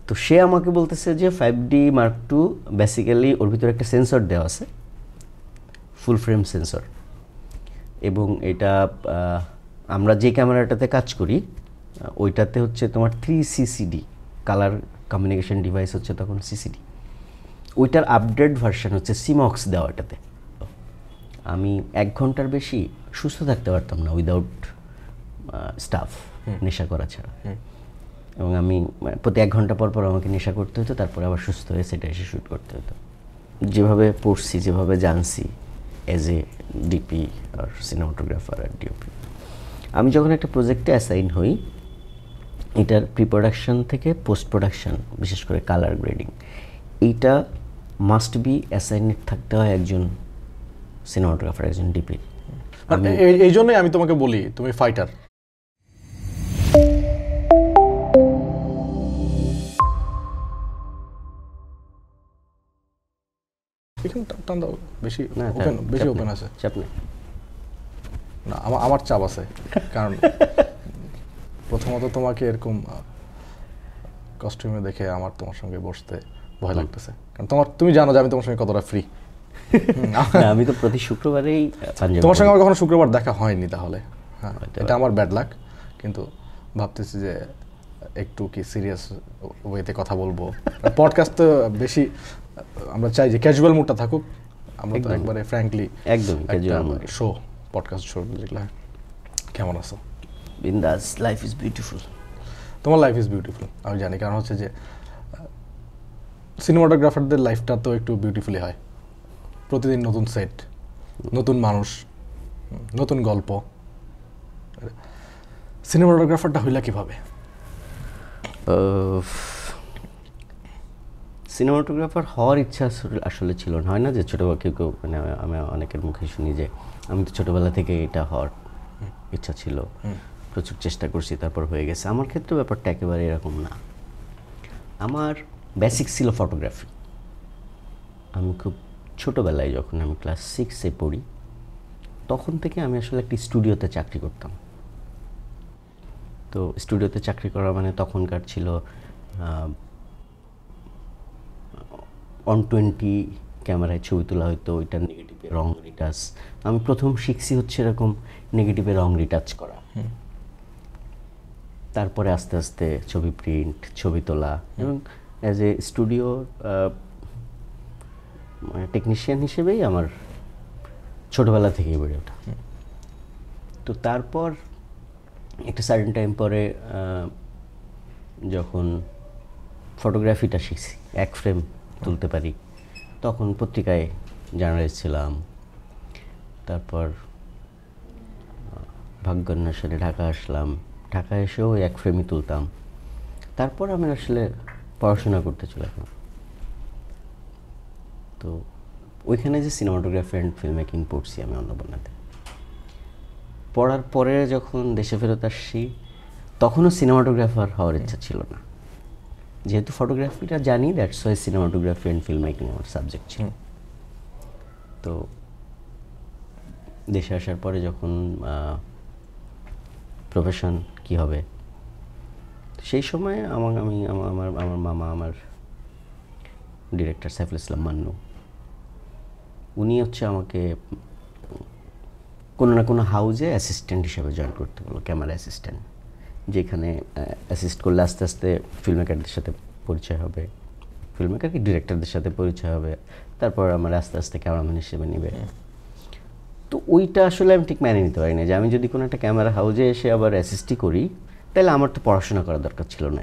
তো সে আমাকে বলতেছে যে 5D Mark II বেসিক্যালি ওর ভিতরে একটা সেন্সর দেওয়া আছে, ফুল ফ্রেম সেন্সর, এবং এটা আমরা যে ক্যামেরাটাতে কাজ করি ওইটাতে হচ্ছে তোমার 3CCD কালার কমিউনিকেশন ডিভাইস হচ্ছে তখন CCD, ওইটার আপডেট ভার্সন হচ্ছে সিমক্স দেওয়া এটাতে। আমি 1 ঘন্টার বেশি সুস্থ থাকতে পারতাম না উইদাউট স্টাফ, নেশা করা ছাড়া, এবং আমি প্রতি 1 ঘন্টা পর পর আমাকে নেশা করতে হতো, তারপরে আবার সুস্থ হয়ে সেটা এসে শ্যুট করতে হতো। যেভাবে পড়ছি, যেভাবে জানছি অ্যাজ এ ডিপি আর সিনেমাটোগ্রাফার আর ডিওপি, আমি যখন একটা প্রজেক্টে অ্যাসাইন হই, এটার প্রি প্রোডাকশন থেকে পোস্ট প্রোডাকশন, বিশেষ করে কালার গ্রেডিং, এইটা মাস্ট বি অ্যাসাইনেড থাকতে হয় একজন সিনেমাটোগ্রাফার, একজন ডিপি। এই জন্যই আমি তোমাকে বলি তুমি ফাইটার। বেশি ওপেন আছে, চাপ নেই না, আমার চাপ আছে, কারণ প্রথমত তোমাকে এরকম কস্টিউমে দেখে আমার তোমার সঙ্গে বসতে ভয় লাগতেছে, কারণ তুমি জানো যে আমি তোমার সঙ্গে কতটা ফ্রি। আমি তো প্রতি শুক্রবারেই তোমার সঙ্গে আমার কখনো শুক্রবার দেখা হয়নি, তাহলে হ্যাঁ এটা আমার ব্যাড লাক, কিন্তু ভাবতেছি যে একটু কি সিরিয়াস ওয়েতে কথা বলবো। পডকাস্ট তো বেশি আমরা চাই যে ক্যাজুয়াল মুডটা থাকুক, আমরা তো একবারে ফ্র্যাঙ্কলি একদম ক্যাজুয়াল শো, পডকাস্ট শো যেগুলো। কেমন আছো? বিন্দাস, লাইফ ইজ বিউটিফুল। তোমার লাইফ ইজ বিউটিফুল আমি জানি, কারণ হচ্ছে যে সিনেমাটোগ্রাফারদের লাইফটা তো একটু বিউটিফুলি হয়, প্রতিদিন নতুন সেট, নতুন মানুষ, নতুন গল্প। সিনেমাটোগ্রাফারটা হইলা কিভাবে? সিনেমাটোগ্রাফার হওয়ার ইচ্ছা আসলে ছিল না, হয় না যে ছোটোবেলা কেউ মানে আমি অনেকের মুখে শুনি যে আমি তো ছোটোবেলা থেকে এটা হওয়ার ইচ্ছা ছিল, প্রচুর চেষ্টা করছি, তারপর হয়ে গেছে। আমার ক্ষেত্রে ব্যাপারটা একেবারে এরকম না। আমার বেসিক ছিল ফটোগ্রাফি। আমি খুব ছোটোবেলায় যখন আমি ক্লাস 6-এ পড়ি, তখন থেকে আমি আসলে একটি স্টুডিওতে চাকরি করতাম। তো স্টুডিওতে চাকরি করা মানে তখনকার ছিল 120 ক্যামেরায় ছবি তোলা হয়তো, ওইটার নেগেটিভে রং রিটাচ। আমি প্রথম শিখছি হচ্ছে এরকম নেগেটিভে রং রিটাচ করা, তারপরে আস্তে আস্তে ছবি প্রিন্ট, ছবি তোলা, এবং অ্যাজ এ স্টুডিও টেকনিশিয়ান হিসেবেই আমার ছোটোবেলা থেকেই বেড়ে ওঠা। তো তারপর একটা সার্টেন টাইম পরে যখন ফটোগ্রাফিটা শিখছি, 1 ফ্রেম তুলতে পারি, তখন পত্রিকায় জার্নালিস্ট ছিলাম। তারপর ভাগ্যান্বেষণে ঢাকা আসলাম, ঢাকা এসেও 1 ফ্রেমই তুলতাম। তারপর আমি আসলে পড়াশোনা করতে চলে গেলাম। তো ওইখানে যে সিনেমাটোগ্রাফি অ্যান্ড ফিল্ম মেকিং পড়ছি আমি অন্নপূর্ণাতে, পড়ার পরে যখন দেশে ফেরত আসছি, তখনও সিনেমাটোগ্রাফার হওয়ার ইচ্ছা ছিল না, যেহেতু ফটোগ্রাফিটা জানি, that's why cinematography and film making আমার সাবজেক্ট ছিল। তো দেশে আসার পরে যখন প্রফেশন কী হবে, সেই সময় আমার মামা, আমার ডিরেক্টর সাইফুল ইসলাম মান্নু, উনি হচ্ছে আমাকে কোনো না কোনো হাউজে অ্যাসিস্ট্যান্ট হিসেবে জয়েন করতে বলো, ক্যামেরা অ্যাসিস্ট্যান্ট, যেখানে অ্যাসিস্ট করলে আস্তে আস্তে ফিল্ম মেকারদের সাথে পরিচয় হবে, ফিল্ম মেকার কি ডিরেক্টরদের সাথে পরিচয় হবে, তারপর আমার আস্তে আস্তে ক্যামেরাম্যান হিসেবে নেবে। তো ওইটা আসলে আমি ঠিক মেনে নিতে পারি না যে আমি যদি কোনো একটা ক্যামেরা হাউজে এসে আবার অ্যাসিস্টই করি, তাহলে আমার তো পড়াশোনা করার দরকার ছিল না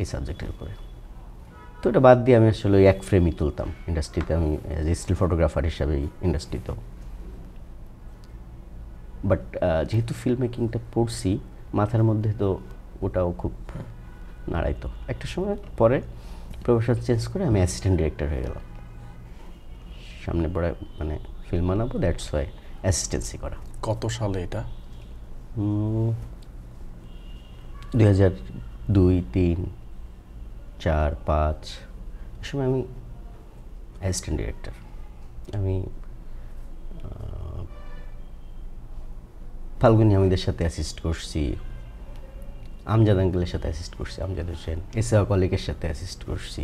এই সাবজেক্টের উপরে। তো এটা বাদ দিয়ে আমি আসলে 1 ফ্রেমই তুলতাম ইন্ডাস্ট্রিতে, আমি অ্যাজ এ স্টিল ফটোগ্রাফার হিসাবেই ইন্ডাস্ট্রিতেও। বাট যেহেতু ফিল্ম মেকিংটা পড়ছি, মাথার মধ্যে তো ওটাও খুব নাড়াইতো। একটা সময় পরে প্রফেশন চেঞ্জ করে আমি অ্যাসিস্ট্যান্ট ডিরেক্টর হয়ে গেলাম। সামনে পড়ে মানে ফিল্ম বানাবো, দ্যাটস ওয়াই অ্যাসিস্ট্যান্সি করা। কত সালে এটা? 2002, 3, 4, 5 এ সময় আমি অ্যাসিস্ট্যান্ট ডিরেক্টর। আমি ফাল্গুনি আমাদের সাথে অ্যাসিস্ট করছি, আমজাদ আঙ্কেলের সাথে অ্যাসিস্ট করছি, আমজাদ হোসেন, এসা কলিকের সাথে অ্যাসিস্ট করছি,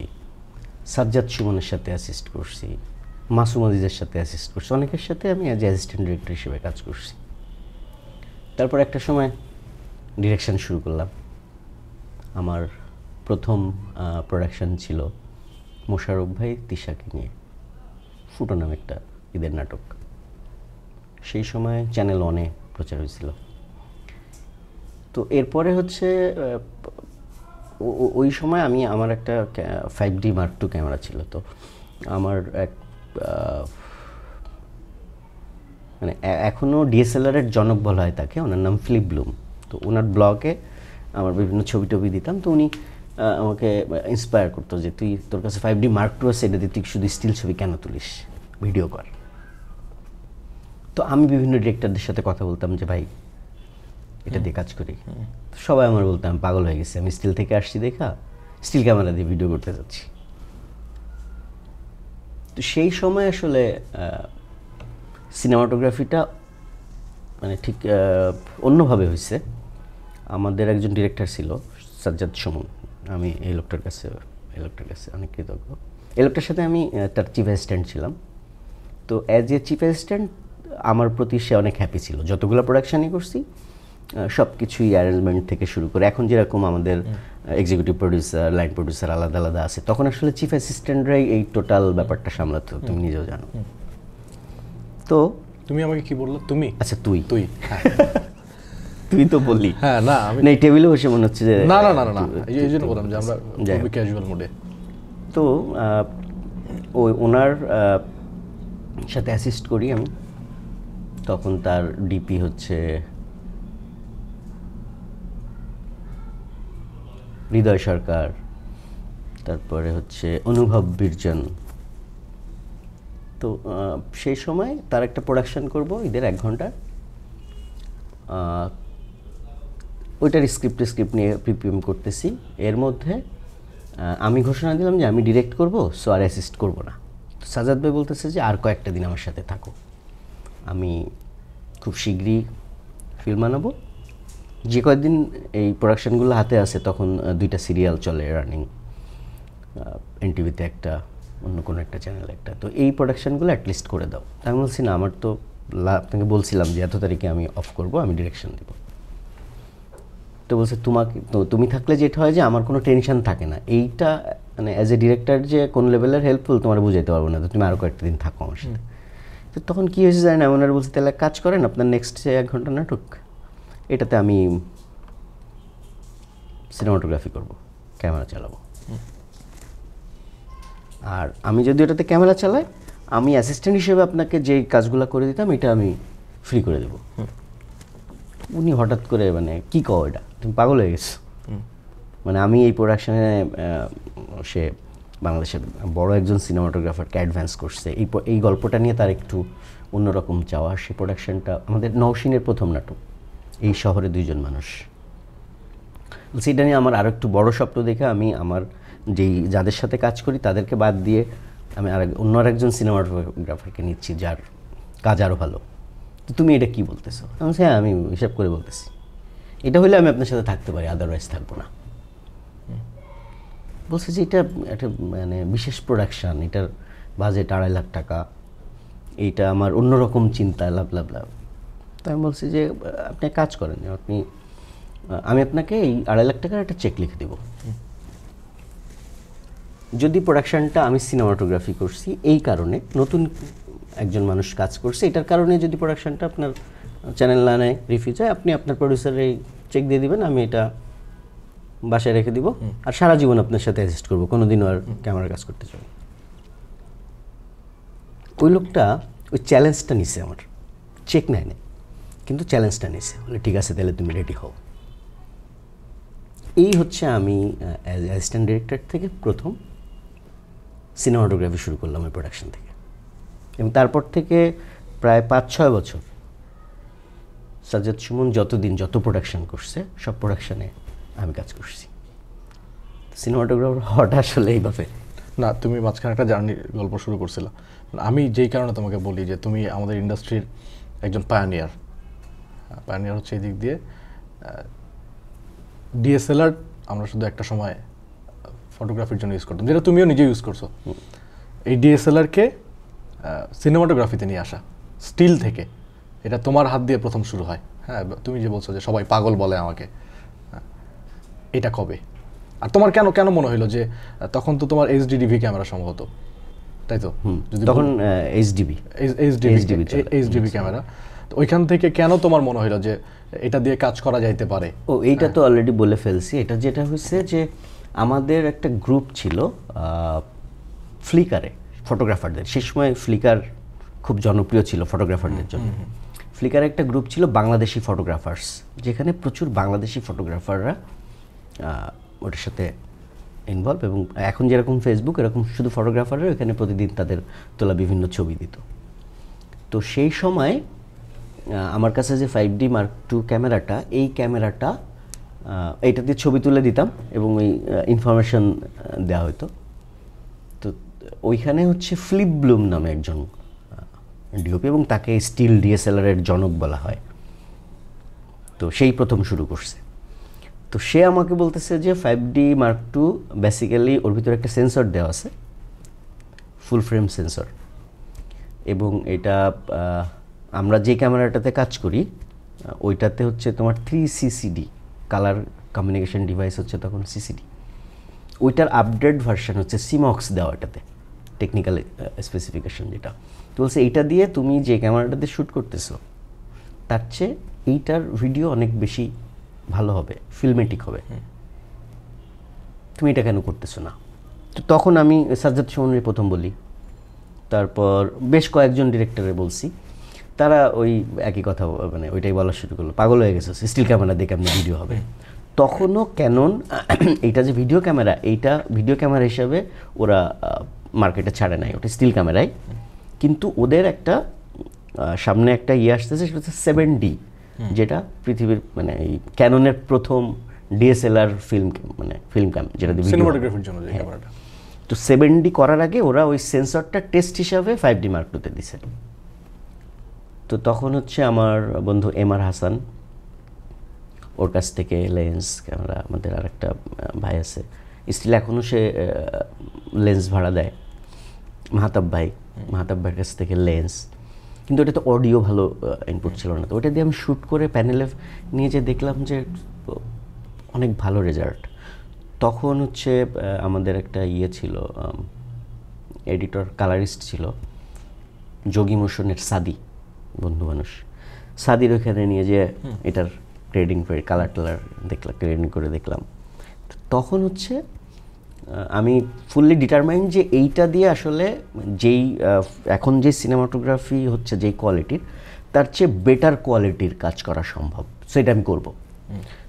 সাজ্জাদ সুমনের সাথে অ্যাসিস্ট করছি, মাসুম আজিজের সাথে অ্যাসিস্ট করছি, অনেকের সাথে আমি অ্যাজ অ্যাসিস্ট্যান্ট ডিরেক্টর হিসেবে কাজ করছি। তারপর একটা সময় ডিরেকশন শুরু করলাম। আমার প্রথম প্রোডাকশন ছিল মোশাররফ ভাই তিশাকে নিয়ে, ফুটো নামে একটা ঈদের নাটক। সেই সময় চ্যানেল ওয়ানে প্রচার হয়েছিল। তো এরপরে হচ্ছে ওই সময় আমার একটা 5D Mark II ক্যামেরা ছিল। তো আমার এক মানে এখনও ডিএসএলআরের জনক বলা হয় তাকে, ওনার নাম ফিলিপ ব্লুম। তো ওনার ব্লগে আমার বিভিন্ন ছবি টবি দিতাম। তো উনি আমাকে ইন্সপায়ার করতো যে তুই, তোর কাছে 5D Mark II আছে, এটা দিয়ে তুই শুধু স্টিল ছবি কেন তুলিস, ভিডিও কর। তো আমি বিভিন্ন ডিরেক্টরদের সাথে কথা বলতাম যে ভাই এটা দিয়ে কাজ করি। সবাই আমার বলতাম পাগল হয়ে গেছে, আমি স্টিল থেকে আসছি দেখা স্টিল ক্যামেরা দিয়ে ভিডিও করতে যাচ্ছি। তো সেই সময় আসলে সিনেমাটোগ্রাফিটা মানে ঠিক অন্যভাবে হয়েছে। আমাদের একজন ডিরেক্টর ছিল সাজ্জাদ সুমন, আমি এই লোকটার কাছে অনেক কৃতজ্ঞ। এই লোকটার সাথে আমি তার চিফ অ্যাসিস্ট্যান্ট ছিলাম। তো অ্যাজ এ চিফ অ্যাসিস্ট্যান্ট আমার প্রতি সে অনেক হ্যাপি ছিল। যতগুলো প্রোডাকশানই করছি সব কিছুই অ্যারেঞ্জমেন্ট থেকে শুরু করে, এখন যেরকম আমাদের এক্সিকিউটিভ প্রডিউসার, লাইন প্রডিউসার আলাদা আলাদা আছে, তখন আসলে চিফ অ্যাসিস্ট্যান্টরাই এই টোটাল ব্যাপারটা সামলাতো, তুমি নিজেও জানো। তো তুমি আমাকে কি বললো? তুমি? আচ্ছা তুই হ্যাঁ। তুই তো বললি। হ্যাঁ, না আমি এই টেবিলে বসে মনে হচ্ছে যে না, এই জন্য বললাম যে আমরা খুবই ক্যাজুয়াল মোডে। তো ওনার সাথে অ্যাসিস্ট করি আমি। তখন তার ডিপি হচ্ছে হৃদয় সরকার, তারপরে হচ্ছে অনুভব বিরজন। তো সেই সময় তার একটা প্রোডাকশন করব ঈদের 1 ঘন্টা, ওইটার স্ক্রিপ্ট নিয়ে প্রিপিএম করতেছি। এর মধ্যে আমি ঘোষণা দিলাম যে আমি ডিরেক্ট করব, সো আর অ্যাসিস্ট করব না। তো সাজাদ ভাই বলতেছে যে আর কয়েকটা দিন আমার সাথে থাকো, আমি খুব শীঘ্রই ফিল্ম বানাবো। যে কয়েকদিন এই প্রোডাকশানগুলো হাতে আসে তখন 2টা সিরিয়াল চলে রানিং, এনটিভিতে একটা, অন্য কোনো একটা চ্যানেল একটা। তো এই প্রোডাকশানগুলো অ্যাটলিস্ট করে দাও। আমি বলছি না, আমার তো আপনাকে বলছিলাম যে এত তারিখে আমি অফ করব, আমি ডিরেকশন দেব। তো বলছে তুমি থাকলে যেটা হয় যে আমার কোনো টেনশন থাকে না, এইটা মানে অ্যাজ এ ডিরেক্টর যে কোন লেভেলের হেল্পফুল তোমার বুঝাইতে পারবো না, তো তুমি আরও কয়েকটা দিন থাকো আমার সাথে। তো তখন কী হয়েছে জানি না, ওনারা বলছে তাহলে কাজ করেন, আপনার নেক্সট 1 ঘন্টা নাটক, এটাতে আমি সিনেমাটোগ্রাফি করব, ক্যামেরা চালাবো। আর আমি যদি এটাতে ক্যামেরা চালাই, আমি অ্যাসিস্ট্যান্ট হিসেবে আপনাকে যেই কাজগুলো করে দিতাম এটা আমি ফ্রি করে দেবো। উনি হঠাৎ করে মানে কী কও, এটা তুমি পাগল হয়ে গেছো? মানে আমি এই প্রোডাকশানে সে বাংলাদেশের বড় একজন সিনেমাটোগ্রাফারকে অ্যাডভান্স করছে, এই গল্পটা নিয়ে তার একটু অন্যরকম চাওয়া। সে প্রোডাকশানটা আমাদের নওশিনের প্রথম নাটক, এই শহরে 2 জন মানুষ। সেটা নিয়ে আমার আরও একটু বড় স্বপ্ন দেখে আমি আমার যাদের সাথে কাজ করি তাদেরকে বাদ দিয়ে আমি অন্য আরেকজন সিনেমাটোগ্রাফারকে নিচ্ছি যার কাজ আরও ভালো। তো তুমি এটা কি বলতেছো? আমি হ্যাঁ, আমি হিসাব করে বলতেছি, এটা হলে আমি আপনার সাথে থাকতে পারি, আদারওয়াইজ থাকবো না। বলছে যে এটা একটা মানে বিশেষ প্রোডাকশান, এটার বাজেট 2.5 লাখ টাকা, এইটা আমার অন্যরকম চিন্তা, লাভ। তো আমি বলছি যে আপনি কাজ করেন, আমি আপনাকে এই 2.5 লাখ টাকার একটা চেক লিখে দেব, যদি প্রোডাকশানটা আমি সিনেমাটোগ্রাফি করছি এই কারণে, নতুন একজন মানুষ কাজ করছে এটার কারণে, যদি প্রোডাকশানটা আপনার চ্যানেল না নেয়, রিফিউজ হয়, আপনি আপনার প্রডিউসারের এই চেক দিয়ে দিবেন, আমি এটা বাসায় রেখে দিব, আর সারা জীবন আপনার সাথে অ্যাসিস্ট করবো, কোনোদিনও আর ক্যামেরার কাজ করতে চাই। ওই লোকটা ওই চ্যালেঞ্জটা নিছে, আমার চেক নেয় না, কিন্তু চ্যালেঞ্জটা নিছে, বলে ঠিক আছে তাহলে তুমি রেডি হও। এই হচ্ছে আমি অ্যাজ অ্যাসিস্ট্যান্ট ডিরেক্টর থেকে প্রথম সিনেমাটোগ্রাফি শুরু করলাম ওই প্রোডাকশন থেকে, এবং তারপর থেকে প্রায় 5-6 বছর সাজ্জাদ সুমন যত প্রোডাকশন করছে সব প্রোডাকশানে আমি কাজ করছি। সিনেমাটোগ্রাফার হওয়াটা আসলে এইভাবে না, তুমি মাঝখানে একটা জার্নির গল্প শুরু করছিলা। আমি যেই কারণে তোমাকে বলি যে তুমি আমাদের ইন্ডাস্ট্রির একজন পায়োনিয়ার হচ্ছে এই দিক দিয়ে। ডিএসএলআর আমরা শুধু একটা সময় ফটোগ্রাফির জন্য ইউজ করতাম, যেটা তুমিও নিজে ইউজ করছো। এই ডিএসএলআরকে সিনেমাটোগ্রাফিতে নিয়ে আসা, স্টিল থেকে, এটা তোমার হাত দিয়ে প্রথম শুরু হয়। হ্যাঁ, তুমি যে বলছো যে সবাই পাগল বলে আমাকে, এটা কবে? আর তোমার কেন মনে হলো যে তখন তো তোমার এইচডি ক্যামেরা সম্ভবত, তাই তো? তখন এইচডিবি ক্যামেরা, তো ওইখান থেকে কেন তোমার মনে হলো যে এটা দিয়ে কাজ করা যাইতে পারে? এইটা তো অলরেডি বলে ফেলছি। এটা যেটা হয়েছে যে আমাদের একটা গ্রুপ ছিল ফ্লিকারে ফটোগ্রাফারদের, সেই সময় ফ্লিকার খুব জনপ্রিয় ছিল ফটোগ্রাফারদের জন্য। ফ্লিকারে একটা গ্রুপ ছিল বাংলাদেশি ফটোগ্রাফার্স, যেখানে প্রচুর বাংলাদেশি ফটোগ্রাফাররা ওটার সাথে ইনভলভ, এবং এখন যেরকম ফেসবুক এরকম শুধু ফটোগ্রাফাররা এখানে প্রতিদিন তাদের তোলা বিভিন্ন ছবি দিত। তো সেই সময় আমার কাছে যে 5D Mark II ক্যামেরাটা, এই ক্যামেরাটা এইটা দিয়ে ছবি তুলে দিতাম এবং ওই ইনফরমেশন দেওয়া হতো। তো ওইখানে হচ্ছে ফিলিপ ব্লুম নামে একজন ডিওপি, এবং তাকে স্টিল ডিএসএলআরের জনক বলা হয়। তো সেই প্রথম শুরু করছে। তো সে আমাকে বলতেছে যে 5D Mark II বেসিক্যালি ওর ভিতরে একটা সেন্সর দেওয়া আছে, ফুল ফ্রেম সেন্সর, এবং এটা আমরা যে ক্যামেরাটাতে কাজ করি ওইটাতে হচ্ছে তোমার 3CCD কালার কমিউনিকেশন ডিভাইস হচ্ছে তখন CCD, ওইটার আপডেট ভার্সন হচ্ছে সিমক্স দেওয়া এটাতে, টেকনিক্যাল স্পেসিফিকেশন যেটা। তো বলছে এইটা দিয়ে তুমি যে ক্যামেরাটাতে শ্যুট করতেছো তার চেয়ে এইটার ভিডিও অনেক বেশি ভালো হবে, ফিল্মেটিক হবে, তুমি এটা কেন করতেছো না? তো তখন আমি সাজ্জাদ সুমনের প্রথম বলি, তারপর বেশ কয়েকজন ডিরেক্টরে বলছি, তারা ওই একই কথা মানে ওইটাই বলা শুরু করলো, পাগল হয়ে গেছে, স্টিল ক্যামেরা দেখে আপনি ভিডিও হবে। তখনও ক্যানন এইটা যে ভিডিও ক্যামেরা, এইটা ভিডিও ক্যামেরা হিসাবে ওরা মার্কেটে ছাড়ে নাই, ওটা স্টিল ক্যামেরাই। কিন্তু ওদের একটা সামনে একটা আসতেছে, সেটা হচ্ছে 7D, যেটা পৃথিবীর মানে এই ক্যাননের প্রথম ডিএসএলআর ফিল্ম ক্যাম, যেটা সিনেমাটোগ্রাফির জন্য যে ক্যামেরাটা। তো 7D করার আগে ওরা ওই সেন্সরটা টেস্ট হিসাবে 5D Mark II তে দিছে। তো তখন হচ্ছে আমার বন্ধু MR হাসান, ওর কাছ থেকে লেন্স ক্যামেরা, আমাদের আর একটা ভাই আছে স্টিল এখনও সে লেন্স ভাড়া দেয়, মাহাতাব ভাইয়ের কাছ থেকে লেন্স, কিন্তু ওটাতে অডিও ভালো ইনপুট ছিল না। তো ওটা দিয়ে আমি শ্যুট করে প্যানেলে নিয়ে যে দেখলাম যে অনেক ভালো রেজাল্ট। তখন হচ্ছে আমাদের একটা ছিল এডিটর কালারিস্ট ছিল যোগী মোশনের সাদি, বন্ধু মানুষ, সাদির ওখানে নিয়ে যে এটার গ্রেডিং করে কালার টালার দেখলাম, গ্রেডিং করে দেখলাম। তখন হচ্ছে আমি ফুললি ডিটারমাইন্ড যে এইটা দিয়ে আসলে যেই এখন যে সিনেমাটোগ্রাফি হচ্ছে যেই কোয়ালিটির, তার চেয়ে বেটার কোয়ালিটির কাজ করা সম্ভব, সেটা আমি করব।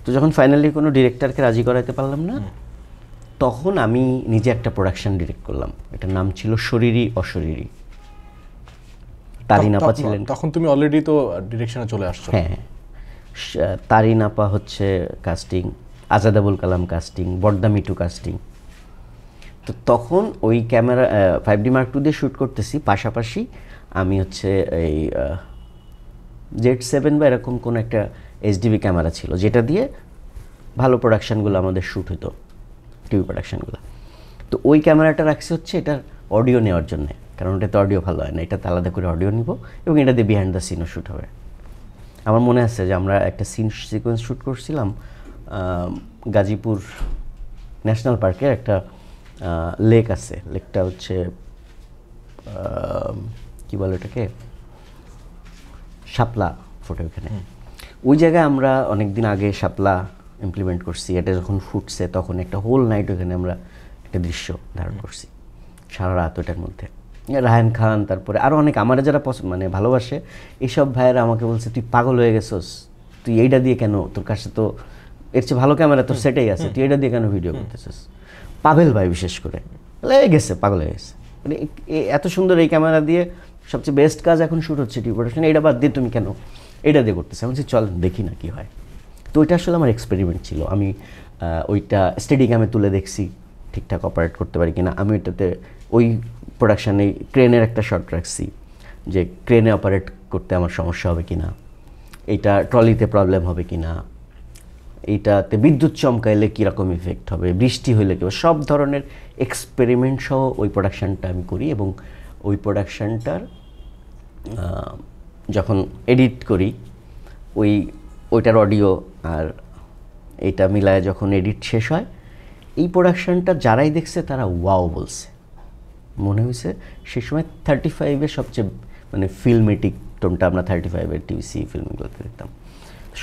তো যখন ফাইনালি কোনো ডিরেক্টরকে রাজি করাইতে পারলাম না, তখন আমি নিজে একটা প্রোডাকশন ডিরেক্ট করলাম। এটার নাম ছিল শরীরী অশরীরী। তারিন আপা ছিলেন তখন, তুমি অলরেডি তো ডিরেকশনে চলে আসছো। হ্যাঁ, তারিন আপা হচ্ছে কাস্টিং, আজাদ আবুল কালাম কাস্টিং, বর্দা মিটু কাস্টিং। তো তখন ওই ক্যামেরা 5D Mark II দিয়ে শ্যুট করতেছি, পাশাপাশি আমি হচ্ছে এই Z7 বা এরকম কোনো একটা এইচডিবি ক্যামেরা ছিল, যেটা দিয়ে ভালো প্রোডাকশানগুলো আমাদের শ্যুট হতো, টিভি প্রোডাকশানগুলো। তো ওই ক্যামেরাটা রাখছি হচ্ছে এটার অডিও নেওয়ার জন্যে, কারণ ওটাতে অডিও ভালো হয় না, এটাতে আলাদা করে অডিও নিব এবং এটা দিয়ে বিহাইন্ড দ্য সিনও শ্যুট হবে। আমার মনে আছে যে আমরা একটা সিন সিকোয়েন্স শ্যুট করছিলাম গাজীপুর ন্যাশনাল পার্কের একটা লেক আছে, লেকটা হচ্ছে কি বলে ওটাকে, শাপলা ফোটে ওখানে। ওই জায়গায় আমরা অনেক দিন আগে শাপলা ইমপ্লিমেন্ট করছি, এটা যখন ফুটছে তখন একটা হোল নাইট ওখানে আমরা একটা দৃশ্য ধারণ করছি সারা রাত ওটার মধ্যে। রায়হান খান, তারপরে আরও অনেক আমার যারা মানে ভালোবাসে এইসব ভাইয়েরা আমাকে বলছে, তুই পাগল হয়ে গেছস, তুই এইটা দিয়ে কেন, তোর কাছে তো এর চেয়ে ভালো ক্যামেরা তোর সেটাই আছে, তুই এটা দিয়ে কেন ভিডিও করতেছিস? পাভেল ভাই বিশেষ করে লেগে গেছে, পাগল হয়ে গেছে, মানে এত সুন্দর এই ক্যামেরা দিয়ে সবচেয়ে বেস্ট কাজ এখন শ্যুট হচ্ছে টিভি প্রোডাকশন, এইটা বাদ দিয়ে তুমি কেন এইটা দিয়ে করতেছে? আমি বলছি চল দেখি না কী হয়। তো ওইটা আসলে আমার এক্সপেরিমেন্ট ছিল। আমি ওইটা স্টেডিয়ামে তুলে দেখছি ঠিকঠাক অপারেট করতে পারি কিনা। আমি ওইটাতে ওই প্রোডাকশানে ক্রেনের একটা শট রাখছি যে ক্রেনে অপারেট করতে আমার সমস্যা হবে কিনা, এইটা ট্রলিতে প্রবলেম হবে কিনা, এইটাতে বিদ্যুৎ চমকাইলে কীরকম ইফেক্ট হবে, বৃষ্টি হইলে কী, সব ধরনের এক্সপেরিমেন্ট সহ ওই প্রোডাকশানটা আমি করি। এবং ওই প্রোডাকশানটার যখন এডিট করি, ওইটার অডিও আর এটা মিলায় যখন এডিট শেষ হয়, এই প্রোডাকশানটা যারাই দেখছে তারা ওয়াও বলছে। মনে হয়েছে সে সময় 35-এর সবচেয়ে মানে ফিল্মেটিক টোনটা আমরা 35-এর টিভিসি ফিল্মগুলোতে দেখতাম।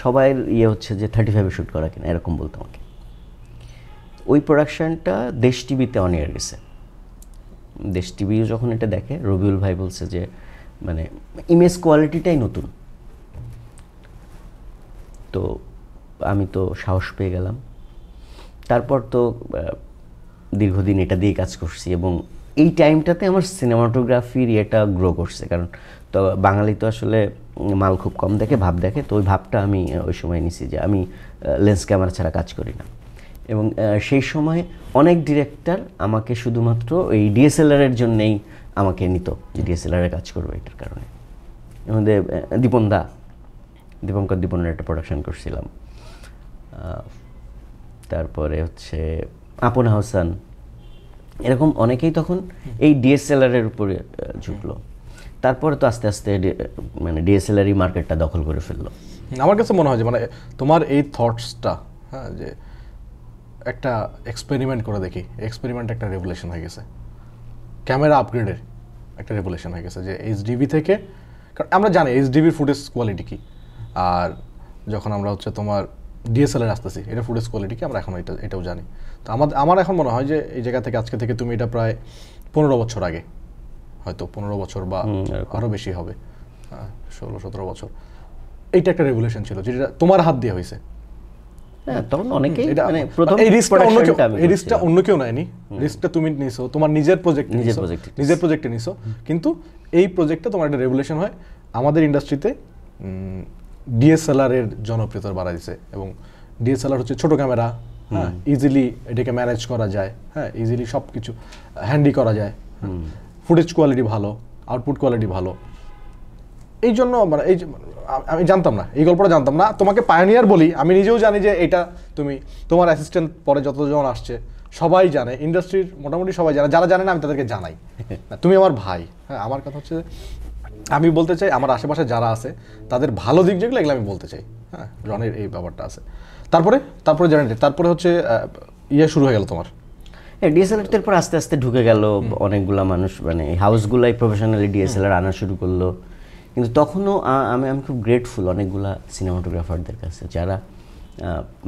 সবাই হচ্ছে যে 35-এ শ্যুট করা কিনা এরকম বলতো আমাকে। ওই প্রোডাকশানটা দেশ টিভিতে অন এয়ার গেছে। দেশ টিভিও যখন এটা দেখে, রবিউল ভাই বলছে যে মানে ইমেজ কোয়ালিটিটাই নতুন। তো আমি তো সাহস পেয়ে গেলাম। তারপর তো দীর্ঘদিন এটা দিয়ে কাজ করছি এবং এই টাইমটাতে আমার সিনেমাটোগ্রাফির এটা গ্রো করছে। কারণ তো বাঙালি তো আসলে মাল খুব কম দেখে, ভাব দেখে। তো ওই ভাবটা আমি ওই সময় নিছি যে আমি লেন্স ক্যামেরা ছাড়া কাজ করি না। এবং সেই সময় অনেক ডিরেক্টর আমাকে শুধুমাত্র এই ডিএসএলআরের জন্যেই আমাকে নিত, যে ডিএসএলআরে কাজ করবো এটার কারণে। এর মধ্যে দীপনের একটা প্রোডাকশন করছিলাম। তারপরে হচ্ছে আপন হাসান, এরকম অনেকেই তখন এই ডিএসএলআরের উপরে ঝুঁকলো। তারপরে তো আস্তে আস্তে মানে ডিএসএলআরই মার্কেটটা দখল করে ফেললো। আমার কাছে মনে হয় যে মানে তোমার এই থটসটা, হ্যাঁ, যে একটা এক্সপেরিমেন্ট করে দেখি, এক্সপেরিমেন্ট একটা রেভুলেশন হয়ে গেছে, ক্যামেরা আপগ্রেডের একটা রেভুলেশন হয়ে গেছে। যে এইচডিবি থেকে, কারণ আমরা জানি এইচডিবির ফুটেজ কোয়ালিটি কী, আর যখন আমরা হচ্ছে তোমার ডিএসএলআর আসতেছি, এটা ফুটেজ কোয়ালিটি কি আমরা এখন এটাও জানি। তো আমার এখন মনে হয় যে এই জায়গা থেকে আজকে থেকে তুমি এটা প্রায় 15 বছর আগে, হয়তো 15 বছর বা আরও বেশি হবে, 16-17 বছর, এইটা একটা রেভুলেশন ছিল যেটা তোমার হাত দিয়ে হয়েছে। তখন অনেকেই মানে প্রথম এই রিস্কটা অন্য কেউ নেয়নি, রিস্কটা তুমি নিছো, তোমার নিজের প্রজেক্টে নিছো। কিন্তু এই প্রজেক্টটা তোমার একটা রেভুলেশন হয় আমাদের ইন্ডাস্ট্রিতে। ডিএসএলআর এর জনপ্রিয়তা বাড়া দিছে এবং ডিএসএলআর হচ্ছে ছোট ক্যামেরা, হ্যাঁ, ইজিলি এটাকে ম্যানেজ করা যায়, হ্যাঁ, ইজিলি সব কিছু হ্যান্ডি করা যায়, ফুটেজ কোয়ালিটি ভালো, আউটপুট কোয়ালিটি ভালো। এই জন্য মানে আমি জানতাম না, এই গল্পটা জানতাম না। তোমাকে পায়োনিয়ার বলি, আমি নিজেও জানি যে এটা তুমি, তোমার অ্যাসিস্ট্যান্ট পরে যতজন আসছে সবাই জানে, ইন্ডাস্ট্রির মোটামুটি সবাই জানে, যারা জানে না আমি তাদেরকে জানাই। তুমি আমার ভাই, হ্যাঁ। আমার কথা হচ্ছে আমি বলতে চাই আমার আশেপাশে যারা আছে তাদের ভালো দিক যেগুলো, এগুলো আমি বলতে চাই, হ্যাঁ। রনের এই ব্যাপারটা আছে। তারপরে জেনারেটর, তারপরে হচ্ছে শুরু হয়ে গেল তোমার ডিএসএলআর। পর আস্তে আস্তে ঢুকে গেল অনেকগুলা মানুষ, মানে হাউসগুলাই প্রফেশনালি ডিএসএলআর আনা শুরু করলো। কিন্তু তখনও আমি খুব গ্রেটফুল অনেকগুলা সিনেমাটোগ্রাফারদের কাছে, যারা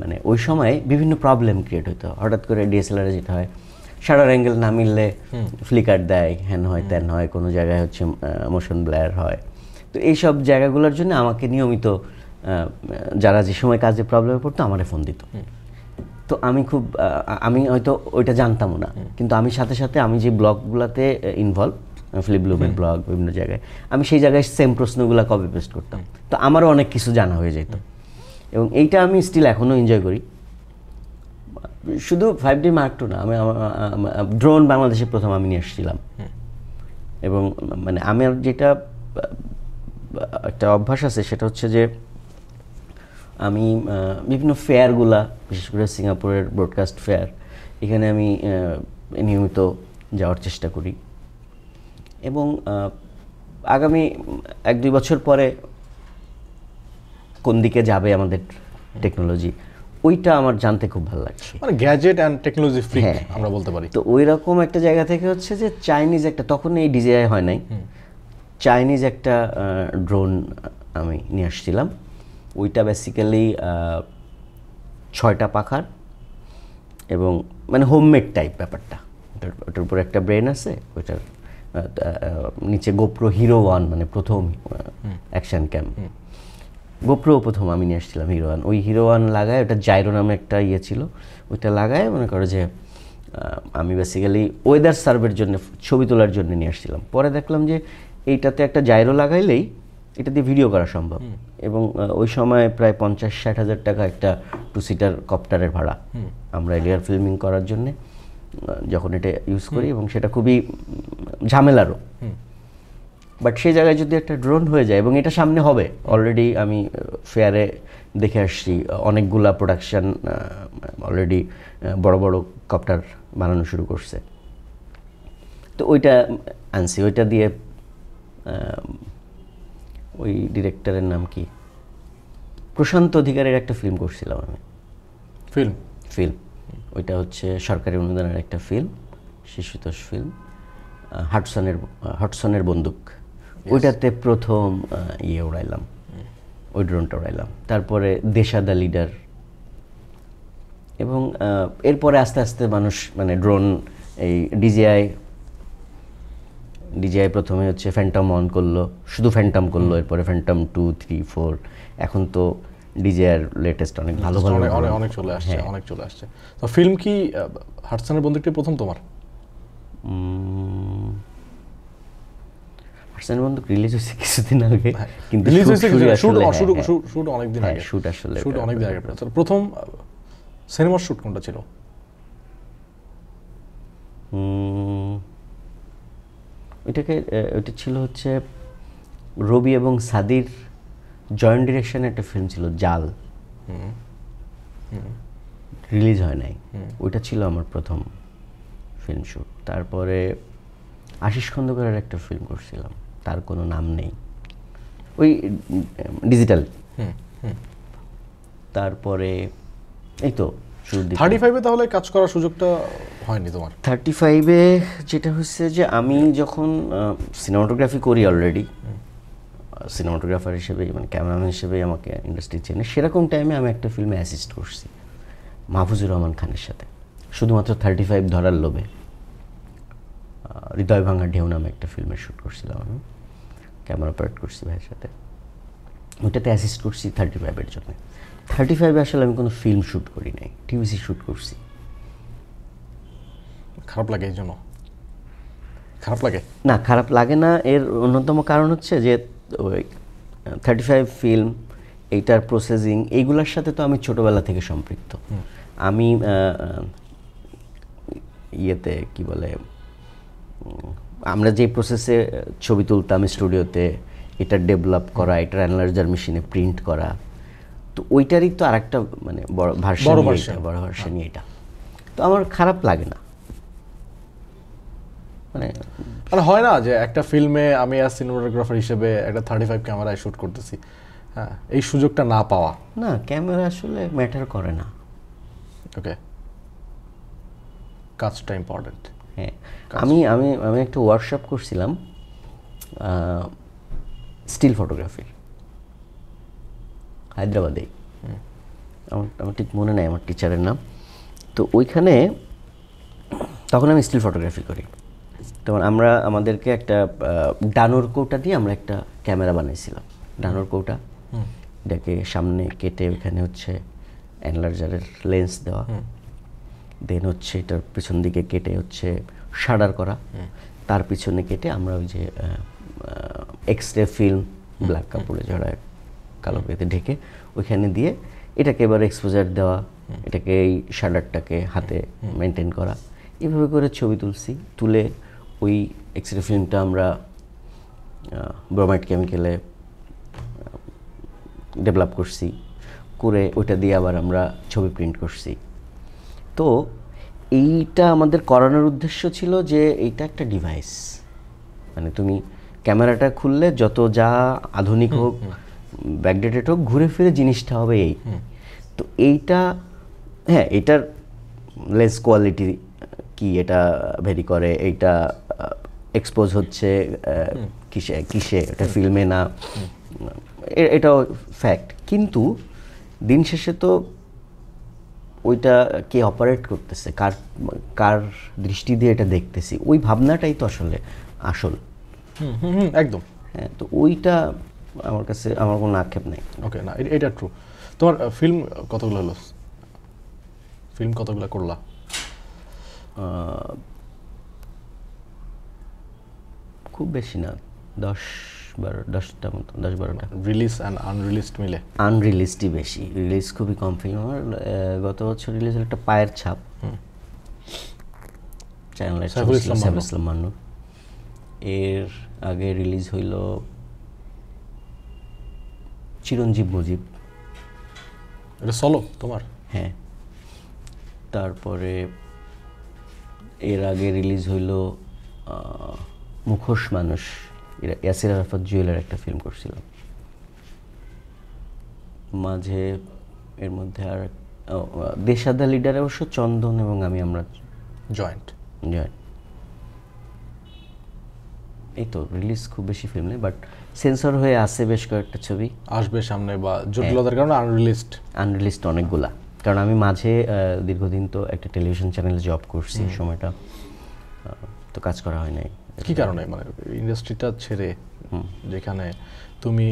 মানে ওই সময় বিভিন্ন প্রবলেম ক্রিয়েট হতো। হঠাৎ করে ডিএসএলআরে যেটা হয়, শাটার অ্যাঙ্গেল না মিললে ফ্লিকার দেয়, হ্যান হয় ত্যান হয়, কোনো জায়গায় হচ্ছে মোশন ব্লার হয়। তো এইসব জায়গাগুলোর জন্য আমাকে নিয়মিত যারা যে সময় কাজে প্রবলেমে পড়তো আমারে ফোন দিত। তো আমি হয়তো ওইটা জানতামও না, কিন্তু আমি সাথে সাথে আমি যে ব্লগগুলোতে ইনভলভ, ফিলিপ ব্লুমের ব্লগ, বিভিন্ন জায়গায় আমি সেই জায়গায় সেম প্রশ্নগুলো কপি পেস্ট করতাম। তো আমারও অনেক কিছু জানা হয়ে যেত এবং এইটা আমি স্টিল এখনও এনজয় করি। শুধু 5D Mark II না, আমি ড্রোন বাংলাদেশে প্রথম আমি নিয়ে এসেছিলাম। এবং মানে আমার যেটা একটা অভ্যাস আছে সেটা হচ্ছে যে আমি বিভিন্ন ফেয়ারগুলা, বিশেষ করে সিঙ্গাপুরের ব্রডকাস্ট ফেয়ার, এখানে আমি নিয়মিত যাওয়ার চেষ্টা করি। এবং আগামী 1-2 বছর পরে কোন দিকে যাবে আমাদের টেকনোলজি, ওইটা আমার জানতে খুব ভালো লাগছে। মানে গ্যাজেট অ্যান্ড টেকনোলজি ফ্রিক আমরা বলতে পারি। তো ওই রকম একটা জায়গা থেকে হচ্ছে যে চাইনিজ একটা, তখন এই ডিজিআই হয় নাই, চাইনিজ একটা ড্রোন আমি নিয়ে আসছিলাম। ওইটা বেসিক্যালি 6টা পাখার এবং মানে হোমমেড টাইপ ব্যাপারটা। ওটার উপরে একটা ব্রেন আছে, ওইটার নিচে গোপ্রো হিরো 1, মানে প্রথম অ্যাকশন ক্যাম। গোপ্রো প্রথম আমি নিয়ে আসছিলাম হিরো 1। ওই হিরো 1 লাগায়, ওটা জাইরো নামে একটা ছিল, ওইটা লাগায় মনে করো যে আমি বেসিক্যালি ওয়েদার সার্ভের জন্য, ছবি তোলার জন্য নিয়ে আসছিলাম। পরে দেখলাম যে এইটাতে একটা জাইরো লাগাইলেই এটা দিয়ে ভিডিও করা সম্ভব। এবং ওই সময় প্রায় 50-60 হাজার টাকা একটা 2 সিটার কপ্টারের ভাড়া আমরা এলিয়ার ফিল্মিং করার জন্যে যখন এটা ইউজ করি, এবং সেটা খুবই ঝামেলারও। বাট সেই জায়গায় যদি একটা ড্রোন হয়ে যায়, এবং এটা সামনে হবে, অলরেডি আমি ফেয়ারে দেখে আসছি অনেকগুলা প্রোডাকশন অলরেডি বড় বড় কপ্টার বানানো শুরু করছে। তো ওইটা আনছি, ওইটা দিয়ে ওই ডিরেক্টরের নাম কি, প্রশান্ত অধিকারের একটা ফিল্ম করছিলাম আমি। ফিল্ম ওইটা হচ্ছে সরকারি অনুদানের একটা ফিল্ম, শিশুতোষ ফিল্ম, হটসনের বন্দুক। ওইটাতে প্রথম উড়াইলাম, ওই ড্রোনটা উড়াইলাম। তারপরে দেশাদা লিডার, এবং এরপরে আস্তে আস্তে মানুষ মানে ড্রোন, এই ডিজিআই প্রথমে হচ্ছে ফ্যান্টম অন করলো, শুধু ফ্যান্টম করলো, এরপরে ফ্যান্টম 2, 3, 4, এখন তো ডিজিআইয়ের লেটেস্ট অনেক ভালো ভালো অনেক চলে আসছে, অনেক চলে আসছে। তো ফিল্ম কি হটসনের বন্দুকটি প্রথম তোমার? হটসনের বন্দুক রিলিজ হয়েছে কিছুদিন আগে, কিন্তু শুট অনেকদিন আগে। শুট অনেকদিন আগে। প্রথম সিনেমার শুট কোনটা ছিল? ওইটা ছিল হচ্ছে রবি এবং সাদির জয়েন্ট ডিরেকশনে একটা ফিল্ম ছিল, জাল। রিলিজ হয় নাই, ওইটা ছিল আমার প্রথম ফিল্ম শুট। তারপরে আশিস খন্দকারের একটা ফিল্ম করছিলাম, তার কোনো নাম নেই, ওই ডিজিটাল। তারপরে এই তো 35-এ তাহলে কাজ করার সুযোগটা হয়নি তোমার? 35-এ যেটা হচ্ছে যে আমি যখন সিনেমাটোগ্রাফি করি অলরেডি, সিনেমাটোগ্রাফার হিসেবে মানে ক্যামেরাম্যান হিসেবে আমাকে ইন্ডাস্ট্রি চেনে, সেরকম টাইমে আমি একটা ফিল্মে অ্যাসিস্ট করছি মাহফুজুর রহমান খানের সাথে, শুধুমাত্র 35 ধরার লোভে। হৃদয় ভাঙা ঢেউ নামে একটা ফিল্মের শ্যুট করছিলাম আমি, ক্যামেরা অপারেট করছি ভাইয়ের সাথে, ওইটাতে অ্যাসিস্ট করছি 35-এর জন্য। 35-এ আসলে আমি কোনো ফিল্ম শ্যুট করি নাই, টিভিসি শ্যুট করছি। খারাপ লাগে এই জন্য? খারাপ লাগে না, খারাপ লাগে না। এর অন্যতম কারণ হচ্ছে যে ওই 35 ফিল্ম, এইটার প্রসেসিং, এইগুলোর সাথে তো আমি ছোটোবেলা থেকে সম্পৃক্ত। আমি ইয়েতে কি বলে, আমরা যে প্রসেসে ছবি তুলতাম স্টুডিওতে, এটা ডেভেলপ করা, এটার অ্যানালাইজার মেশিনে প্রিন্ট করা, তো ওইটারই তো আরেকটা মানে বড় ভার্সনই এটা। তো আমার খারাপ লাগে না, মানে হয় না যে একটা ফিল্মে আমি as সিনেমাটোগ্রাফার হিসেবে একটা 35 ক্যামেরায় শ্যুট করতেছি, হ্যাঁ, এই সুযোগটা না পাওয়া। না, ক্যামেরা আসলে ম্যাটার করে না। ওকে, কাজটা ইম্পর্টেন্ট। হ্যাঁ, আমি আমি আমি একটা ওয়ার্কশপ করছিলাম স্টিল ফটোগ্রাফির, হায়দ্রাবাদে। আমার ঠিক মনে নেই আমার টিচারের নাম। তো ওইখানে তখন আমি স্টিল ফটোগ্রাফি করি, তখন আমাদেরকে একটা ডানোর কৌটা দিয়ে আমরা একটা ক্যামেরা বানাইছিলাম। ডানোর কৌটা, এটাকে সামনে কেটে ওইখানে হচ্ছে অ্যানলার্জারের লেন্স দেওয়া, দেন হচ্ছে এটার পিছন দিকে কেটে হচ্ছে শাডার করা, তার পিছনে কেটে আমরা ওই যে এক্সরে ফিল্ম ব্ল্যাক কাপড়ে জড়ায় কালো পেতে ঢেকে ওইখানে দিয়ে এটাকে এবার এক্সপোজার দেওয়া, এটাকে এই শাডারটাকে হাতে মেনটেন করা, এভাবে করে ছবি তুলছি। তুলে ওই এক্সরে ফিল্মটা আমরা ব্রোমাইড কেমিক্যালে ডেভেলপ করছি, করে ওইটা দিয়ে আবার আমরা ছবি প্রিন্ট করছি। তো এইটা আমাদের করানোর উদ্দেশ্য ছিল যে এইটা একটা ডিভাইস, মানে তুমি ক্যামেরাটা খুললে যত যা আধুনিক হোক, ব্যাকডেটেড হোক, ঘুরে ফিরে জিনিসটা হবে এই। তো এইটা, হ্যাঁ, এটার লেন্স কোয়ালিটি কি এটা ভেরি করে, এইটা এক্সপোজ হচ্ছে কিসে, এটা ফিল্মে না, এটাও ফ্যাক্ট। কিন্তু দিন শেষে তো ওইটা কে অপারেট করতেছে, কার দৃষ্টি দিয়ে এটা দেখতেছি, ওই ভাবনাটাই তো আসলে আসল। একদম। হ্যাঁ, তো ওইটা আমার কাছে, আমার কোনো আক্ষেপ নেই। ওকে, না এটা ট্রু। তোমার ফিল্ম কতগুলো হলো? ফিল্ম কতগুলো করলা? খুব বেশি না, 10-12টা মতো, 10-12টা। রিলিজ অ্যান্ড আনরিলিজড মিলে? আনরিলিজডই বেশি, রিলিজ খুবই কম ফিল্ম আমার। গত বছর রিলিজ হলো একটা পায়ের ছাপ, চ্যানেল সাইফুল ইসলাম মান্নু। এর আগে রিলিজ হইল চিরঞ্জীব মুজিব। এটা সলো তোমার? হ্যাঁ। তারপরে এর আগে রিলিজ হইল মুখোশ মানুষ, ইয়াসির আরাফাত জুয়েলের একটা ফিল্ম করছিলাম। মাঝে এর মধ্যে আর দেশাদা লিডারে অবশ্য চন্দন এবং আমরা জয়েন্ট। এই তো রিলিজ খুব বেশি ফিল্ম নেই, বাট সেন্সর হয়ে আছে বেশ কয়েকটা ছবি আসবে সামনে, বা জটিলতার কারণে আনরিলিজড অনেকগুলা। কারণ আমি মাঝে দীর্ঘদিন তো একটা টেলিভিশন চ্যানেলে জব করছি, সময়টা তো কাজ করা হয় নাই। কি কারণে মানে ইন্ডাস্ট্রিটা ছেড়ে যেখানে তুমি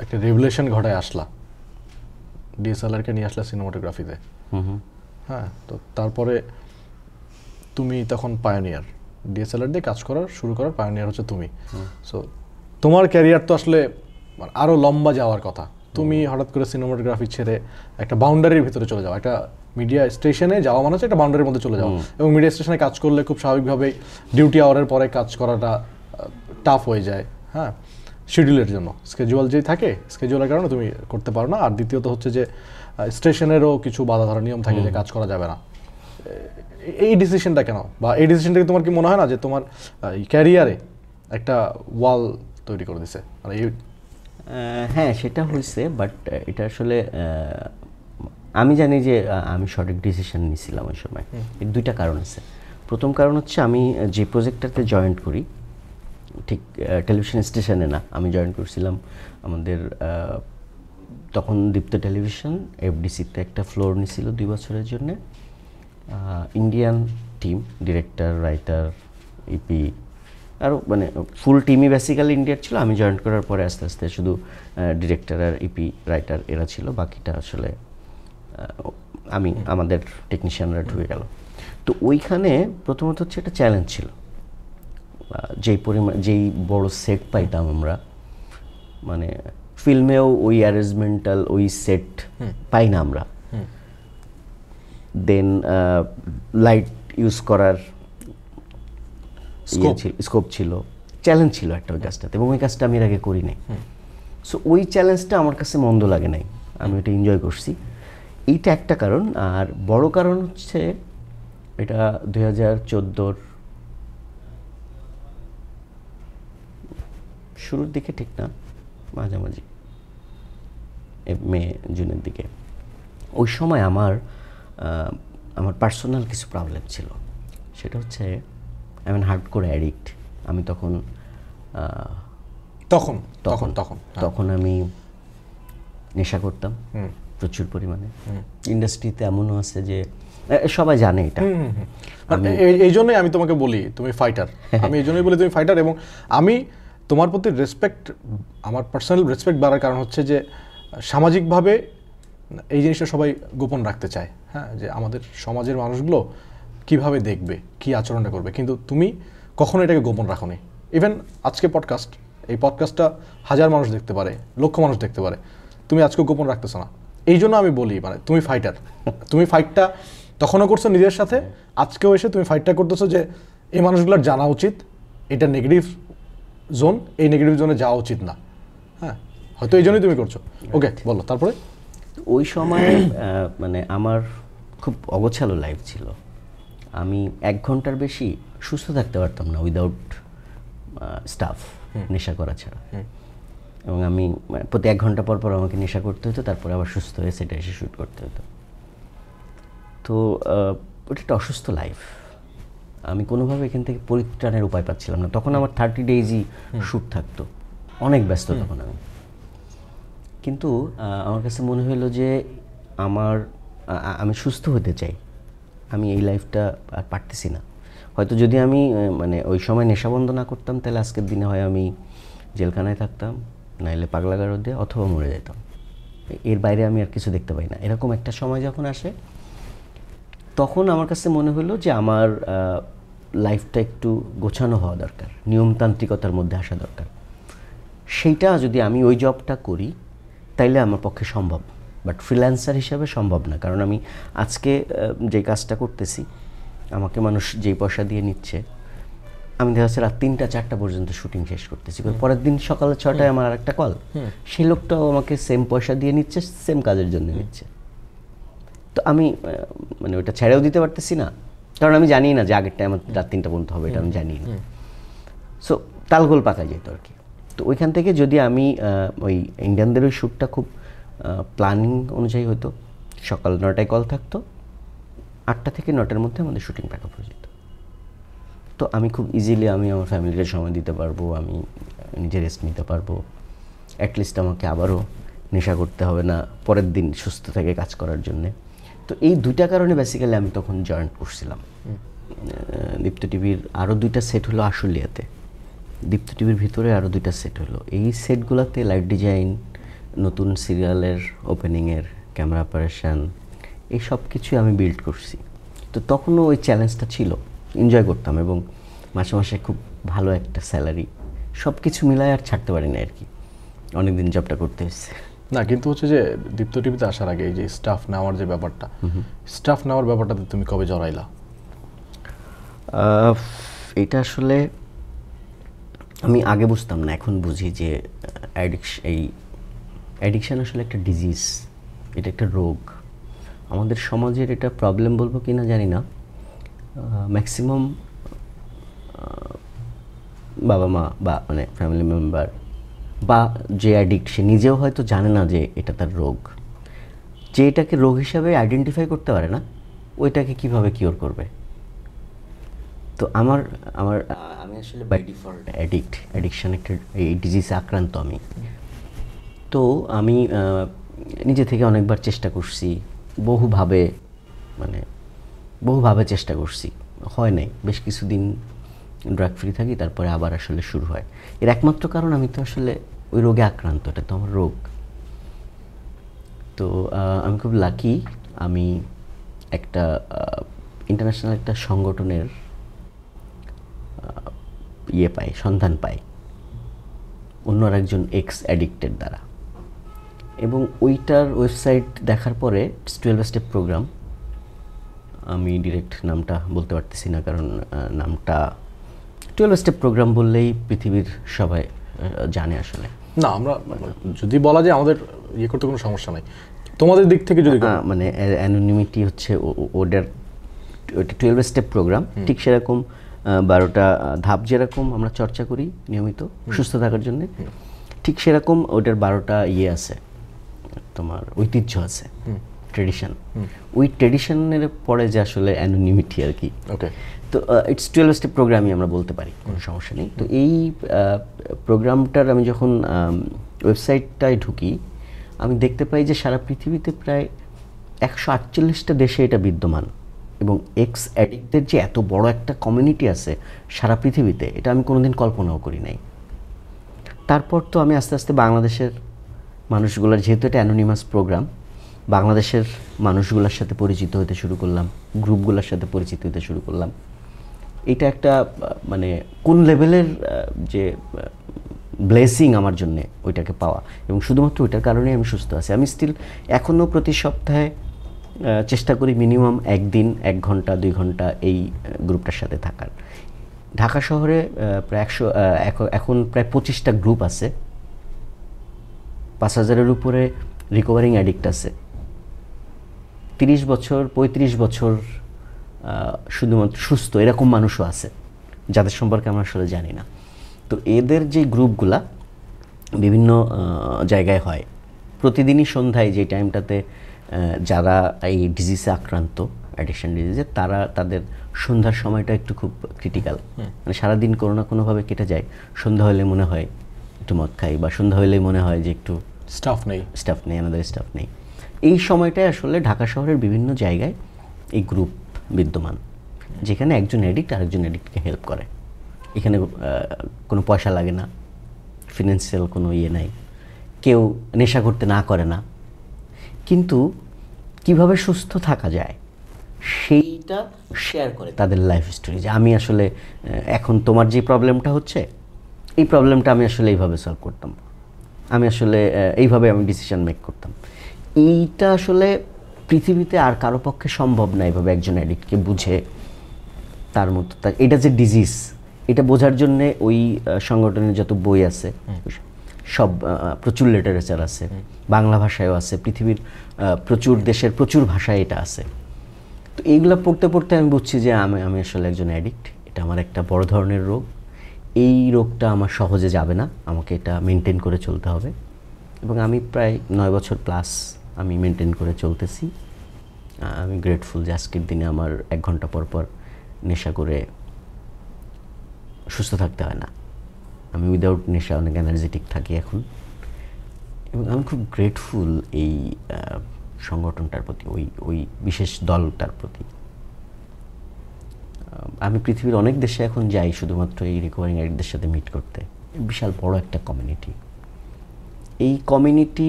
একটা রেভুলেশন ঘটায় আসলা, ডিএসএলআরকে নিয়ে আসলা সিনেমাটোগ্রাফিতে, হ্যাঁ, তো তারপরে তুমি তখন পায়োনিয়ার, ডিএসএলআর দিয়ে কাজ শুরু করার পায়োনিয়ার হচ্ছে তুমি। সো তোমার ক্যারিয়ার তো আসলে আরও লম্বা যাওয়ার কথা, তুমি হঠাৎ করে সিনেমাটোগ্রাফি ছেড়ে একটা বাউন্ডারির ভিতরে চলে যাও। একটা মিডিয়া স্টেশনে যাওয়া মানে হচ্ছে একটা বাউন্ডারির মধ্যে চলে যাও, এবং মিডিয়া স্টেশনে কাজ করলে খুব স্বাভাবিকভাবেই ডিউটি আওয়ারের পরে কাজ করাটা টাফ হয়ে যায়, হ্যাঁ, শিডিউলের জন্য। স্কেজুয়াল যেই থাকে, স্কেজুয়ালের কারণে তুমি করতে পারো না। আর দ্বিতীয়ত হচ্ছে যে স্টেশনেরও কিছু বাধা ধরা নিয়ম থাকে যে কাজ করা যাবে না। এই ডিসিশনটা কেন, বা এই ডিসিশনটাকে তোমার কি মনে হয় না যে তোমার ক্যারিয়ারে একটা ওয়াল তৈরি করে দিছে? মানে হ্যাঁ, সেটা হয়েছে, বাট এটা আসলে আমি জানি যে আমি সঠিক ডিসিশন নিয়েছিলাম ওই সময়। এর দুইটা কারণ আছে। প্রথম কারণ হচ্ছে আমি যে প্রজেক্টটাতে জয়েন করি, ঠিক টেলিভিশন স্টেশনে না, আমি জয়েন করছিলাম আমাদের তখন দীপ্ত টেলিভিশন এফডিসিতে একটা ফ্লোর নিছিল 2 বছরের জন্য। Indian team, director, writer, EP, আরও মানে ফুল টিমই বেসিক্যালি ইন্ডিয়ার ছিল। আমি জয়েন করার পরে আস্তে আস্তে শুধু ডিরেক্টর আর ইপি রাইটার এরা ছিল, বাকিটা আসলে আমাদের টেকনিশিয়ানরা ঢুকে গেল। তো ওইখানে প্রথমত হচ্ছে একটা চ্যালেঞ্জ ছিল, যেই বড় সেট পাইতাম আমরা, মানে ফিল্মেও ওই অ্যারেঞ্জমেন্টাল ওই সেট পাই না আমরা। দেন লাইট ইউজ করার স্কোপ ছিল, চ্যালেঞ্জ ছিল একটা ওই কাজটাতে, এবং ওই কাজটা আমি এর আগে করি নাই। সো ওই চ্যালেঞ্জটা আমার কাছে মন্দ লাগে নাই, আমি ওটা এনজয় করছি। এইটা একটা কারণ। আর বড় কারণ হচ্ছে এটা 2014 শুরুর দিকে, ঠিক না, মাঝামাঝি মে জুনের দিকে। ওই সময় আমার পার্সোনাল কিছু প্রবলেম ছিল। সেটা হচ্ছে আমি হার্ডকোর অ্যাডিক্ট। আমি তখন আমি নেশা করতাম প্রচুর পরিমাণে। ইন্ডাস্ট্রিতে এমনও আছে যে সবাই জানে এটা। এই জন্যই আমি তোমাকে বলি তুমি ফাইটার। আমি এই জন্যই বলি তুমি ফাইটার, এবং আমি তোমার প্রতি রেসপেক্ট, আমার পার্সোনাল রেসপেক্ট বাড়ার কারণ হচ্ছে যে সামাজিকভাবে এই জিনিসটা সবাই গোপন রাখতে চায়, হ্যাঁ, যে আমাদের সমাজের মানুষগুলো কিভাবে দেখবে, কি আচরণটা করবে, কিন্তু তুমি কখনো এটাকে গোপন রাখোনি। ইভেন আজকে এই পডকাস্টটা 1000 মানুষ দেখতে পারে, লক্ষ মানুষ দেখতে পারে, তুমি আজকে গোপন রাখতেছো না। এই জন্য আমি বলি মানে তুমি ফাইটার। তুমি ফাইটটা তখনও করছো নিজের সাথে, আজকেও এসে তুমি ফাইটটা করতেছো যে এই মানুষগুলোর জানা উচিত এটা নেগেটিভ জোন, এই নেগেটিভ জোনে যাওয়া উচিত না, হ্যাঁ, হয়তো এই জন্যই তুমি করছো। ওকে, বলো তারপরে। ওই সময় মানে আমার খুব অগোছালো লাইফ ছিল। আমি 1 ঘন্টার বেশি সুস্থ থাকতে পারতাম না উইদাউট স্টাফ, নেশা করা ছাড়া। এবং আমি প্রতি 1 ঘন্টা পর আমাকে নেশা করতে হতো, তারপরে আবার সুস্থ হয়ে সেটা এসে শ্যুট করতে হতো। তো ওটা একটা অসুস্থ লাইফ। আমি কোনোভাবে এখান থেকে পরিত্রাণের উপায় পাচ্ছিলাম না। তখন আমার 30 ডেইজই শ্যুট থাকতো, অনেক ব্যস্ত তখন আমি। কিন্তু আমার কাছে মনে হলো যে আমি সুস্থ হতে চাই, আমি এই লাইফটা আর পারতেছি না। হয়তো যদি আমি মানে ওই সময় নেশা বন্ধ না করতাম, তাহলে আজকের দিনে হয় আমি জেলখানায় থাকতাম, নাইলে পাগলাগারদ দিয়ে, অথবা মরে যেতাম। এর বাইরে আমি আর কিছু দেখতে পাই না। এরকম একটা সময় যখন আসে, তখন আমার কাছে মনে হলো যে আমার লাইফটা একটু গোছানো হওয়া দরকার, নিয়মতান্ত্রিকতার মধ্যে আসা দরকার। সেইটা যদি আমি ওই জবটা করি তাইলে আমার পক্ষে সম্ভব, বাট ফ্রিল্যান্সার হিসাবে সম্ভব না। কারণ আমি আজকে যে কাজটা করতেছি, আমাকে মানুষ যেই পয়সা দিয়ে নিচ্ছে, আমি দেখা যাচ্ছে রাত 3টা-4টা পর্যন্ত শুটিং শেষ করতেছি, পরের দিন সকালে 6টায় আমার আরেকটা কল, সেই লোকটাও আমাকে সেম পয়সা দিয়ে নিচ্ছে, সেম কাজের জন্য নিচ্ছে। তো আমি মানে ওটা ছেড়েও দিতে পারতেছি না, কারণ আমি জানি না যে আগেরটা আমার রাত 3টা পর্যন্ত হবে, এটা আমি জানি না। সো তালগোল পাকা যেত আর কি। তো ওইখান থেকে যদি আমি ওই ইন্ডিয়ানদের ওই শ্যুটটা খুব প্ল্যানিং অনুযায়ী হতো, সকাল 9টায় কল থাকতো, 8টা থেকে 9টার মধ্যে আমাদের শুটিং প্যাকআপ হয়ে যেত। তো আমি খুব ইজিলি আমি আমার ফ্যামিলিকে সময় দিতে পারবো, আমি নিজে রেস্ট নিতে পারবো, অ্যাটলিস্ট আমাকে আবারও নেশা করতে হবে না পরের দিন সুস্থ থেকে কাজ করার জন্যে। তো এই দুইটা কারণে বেসিক্যালি আমি তখন জয়েন করছিলাম। দীপ্ত টিভির আরও 2টা সেট হলো আশুলিয়াতে, দীপ্ত টিভির ভিতরে আরও 2টা সেট হলো। এই সেটগুলোতে লাইট ডিজাইন, নতুন সিরিয়ালের ওপেনিংয়ের ক্যামেরা অপারেশান, এই সব কিছুই আমি বিল্ড করছি। তো তখনও ওই চ্যালেঞ্জটা ছিল, এনজয় করতাম, এবং মাসে মাসে খুব ভালো একটা স্যালারি, সব কিছু মিলায় আর ছাড়তে পারি না আর কি, অনেকদিন জবটা করতে হয়েছে। না কিন্তু হচ্ছে যে দীপ্ত টিভিতে আসার আগে এই যে স্টাফ নেওয়ার যে ব্যাপারটা, স্টাফ নেওয়ার ব্যাপারটাতে তুমি কবে জড়াইলা? এটা আসলে আমি আগে বুঝতাম না, এখন বুঝি যে এই অ্যাডিকশান আসলে একটা ডিজিজ, এটা একটা রোগ। আমাদের সমাজের এটা প্রবলেম বলবো কি না জানি না, ম্যাক্সিমাম বাবা মা বা মানে ফ্যামিলি মেম্বার বা যে অ্যাডিক্ট সে নিজেও হয়তো জানে না যে এটা তার রোগ। যে এটাকে রোগ হিসাবে আইডেন্টিফাই করতে পারে না, ওইটাকে কিভাবে কিওর করবে? তো আমি আসলে বাই ডিফল্ট অ্যাডিকশান একটা এই ডিজিজে আক্রান্ত আমি। তো আমি নিজে থেকে অনেকবার চেষ্টা করছি, বহুভাবে চেষ্টা করছি, হয় নাই। বেশ কিছুদিন ড্রাগ ফ্রি থাকি, তারপরে আবার আসলে শুরু হয়। এর একমাত্র কারণ আমি তো আসলে ওই রোগে আক্রান্ত, এটা তো আমার রোগ। তো আমি খুব লাকি, আমি একটা ইন্টারন্যাশনাল একটা সংগঠনের সন্ধান পাই অন্য আরেকজন এক্স অ্যাডিক্টেড দ্বারা, এবং ওইটার ওয়েবসাইট দেখার পরে 12 স্টেপ প্রোগ্রাম, আমি ডিরেক্ট নামটা বলতে পারতেছি না, কারণ নামটা 12 স্টেপ প্রোগ্রাম বললেই পৃথিবীর সবাই জানে আসলে। না আমরা যদি বলা যায় আমাদের ইয়ে করতে কোনো সমস্যা নাই, তোমাদের দিক থেকে যদি মানে অ্যানোনিমিটি হচ্ছে ওটা 12 স্টেপ প্রোগ্রাম, ঠিক সেরকম 12টা ধাপ যেরকম আমরা চর্চা করি নিয়মিত সুস্থ থাকার জন্য, ঠিক সেরকম ওটার 12টা আছে, তোমার ঐতিহ্য আছে, ট্রেডিশন। ওই ট্রেডিশনের পরে যে আসলে অ্যানোনিমিটি আর কি। ওকে, তো ইটস 12 স্টেপ প্রোগ্রামই আমরা বলতে পারি, কোনো সমস্যা নেই। তো এই প্রোগ্রামটার আমি যখন ওয়েবসাইটটায় ঢুকি, আমি দেখতে পাই যে সারা পৃথিবীতে প্রায় 148টা দেশে এটা বিদ্যমান, এবং এক্স অ্যাডিক্টদের যে এত বড় একটা কমিউনিটি আছে সারা পৃথিবীতে, এটা আমি কোনোদিন কল্পনাও করি নাই। তারপর তো আমি আস্তে আস্তে বাংলাদেশের মানুষগুলোর, যেহেতু এটা অ্যানোনিমাস প্রোগ্রাম, বাংলাদেশের মানুষগুলোর সাথে পরিচিত হতে শুরু করলাম, গ্রুপগুলোর সাথে পরিচিত হতে শুরু করলাম। এটা একটা মানে কোন লেভেলের যে ব্লেসিং আমার জন্যে ওইটাকে পাওয়া, এবং শুধুমাত্র ওইটার কারণেই আমি সুস্থ আছি। আমি স্টিল এখনও প্রতি সপ্তাহে চেষ্টা করি মিনিমাম একদিন 1 ঘন্টা 2 ঘন্টা এই গ্রুপটার সাথে থাকার। ঢাকা শহরে প্রায় এখন প্রায় 25টা গ্রুপ আছে, 5000-এর উপরে রিকভারিং অ্যাডিক্ট আছে, 30 বছর 35 বছর শুধুমাত্র সুস্থ এরকম মানুষও আছে, যাদের সম্পর্কে আমরা আসলে জানি না। তো এদের যে গ্রুপগুলা বিভিন্ন জায়গায় হয়, প্রতিদিনই সন্ধ্যায় যে টাইমটাতে যারা এই ডিজিজে আক্রান্ত, অ্যাডিকশন ডিজিজে, তাদের সন্ধ্যার সময়টা একটু খুব ক্রিটিক্যাল। মানে সারাদিন কোনো না কোনোভাবে কেটে যায়, সন্ধ্যা হলে মনে হয় একটু মদ খাই, বা সন্ধ্যা হলেই মনে হয় যে একটু স্টাফ নেই, আমাদের স্টাফ নেই। এই সময়টায় আসলে ঢাকা শহরের বিভিন্ন জায়গায় এই গ্রুপ বিদ্যমান, যেখানে একজন অ্যাডিক্ট আরেকজন অ্যাডিক্টকে হেল্প করে। এখানে কোনো পয়সা লাগে না, ফিনান্সিয়াল কোনো নাই, কেউ নেশা করতে না করে না, কিন্তু কিভাবে সুস্থ থাকা যায় সেইটা শেয়ার করে তাদের লাইফ স্টোরি। যে আমি আসলে এখন তোমার যে প্রবলেমটা হচ্ছে, এই প্রবলেমটা আমি আসলে এইভাবে সলভ করতাম, আমি আসলে এইভাবে আমি ডিসিশন মেক করতাম। এইটা আসলে পৃথিবীতে আর কারো পক্ষে সম্ভব না, এইভাবে একজন অ্যাডিক্টকে বুঝে তার মতো এটা যে ডিজিজ, এটা বোঝার জন্য ওই সংগঠনের যত বই আছে সব প্রচুর লিটারেচার আছে, বাংলা ভাষায়ও আছে, পৃথিবীর প্রচুর দেশের প্রচুর ভাষায় এটা আছে। তো এইগুলো পড়তে পড়তে আমি বুঝছি যে আমি আসলে একজন অ্যাডিক্ট। এটা আমার একটা বড় ধরনের রোগ। এই রোগটা আমার সহজে যাবে না, আমাকে এটা মেনটেন করে চলতে হবে। এবং আমি প্রায় 9 বছর প্লাস আমি মেনটেন করে চলতেছি। আমি গ্রেটফুল যে আজকের দিনে আমার 1 ঘন্টা পর পর নেশা করে সুস্থ থাকতে হয় না। আমি উইদাউট নেশা অনেক এনার্জেটিক থাকি এখন। এবং আমি খুব গ্রেটফুল এই সংগঠনটার প্রতি, ওই বিশেষ দলটার প্রতি। আমি পৃথিবীর অনেক দেশে এখন যাই শুধুমাত্র এই রিকভারিং অ্যাডিক্টদের সাথে মিট করতে। বিশাল বড় একটা কমিউনিটি। এই কমিউনিটি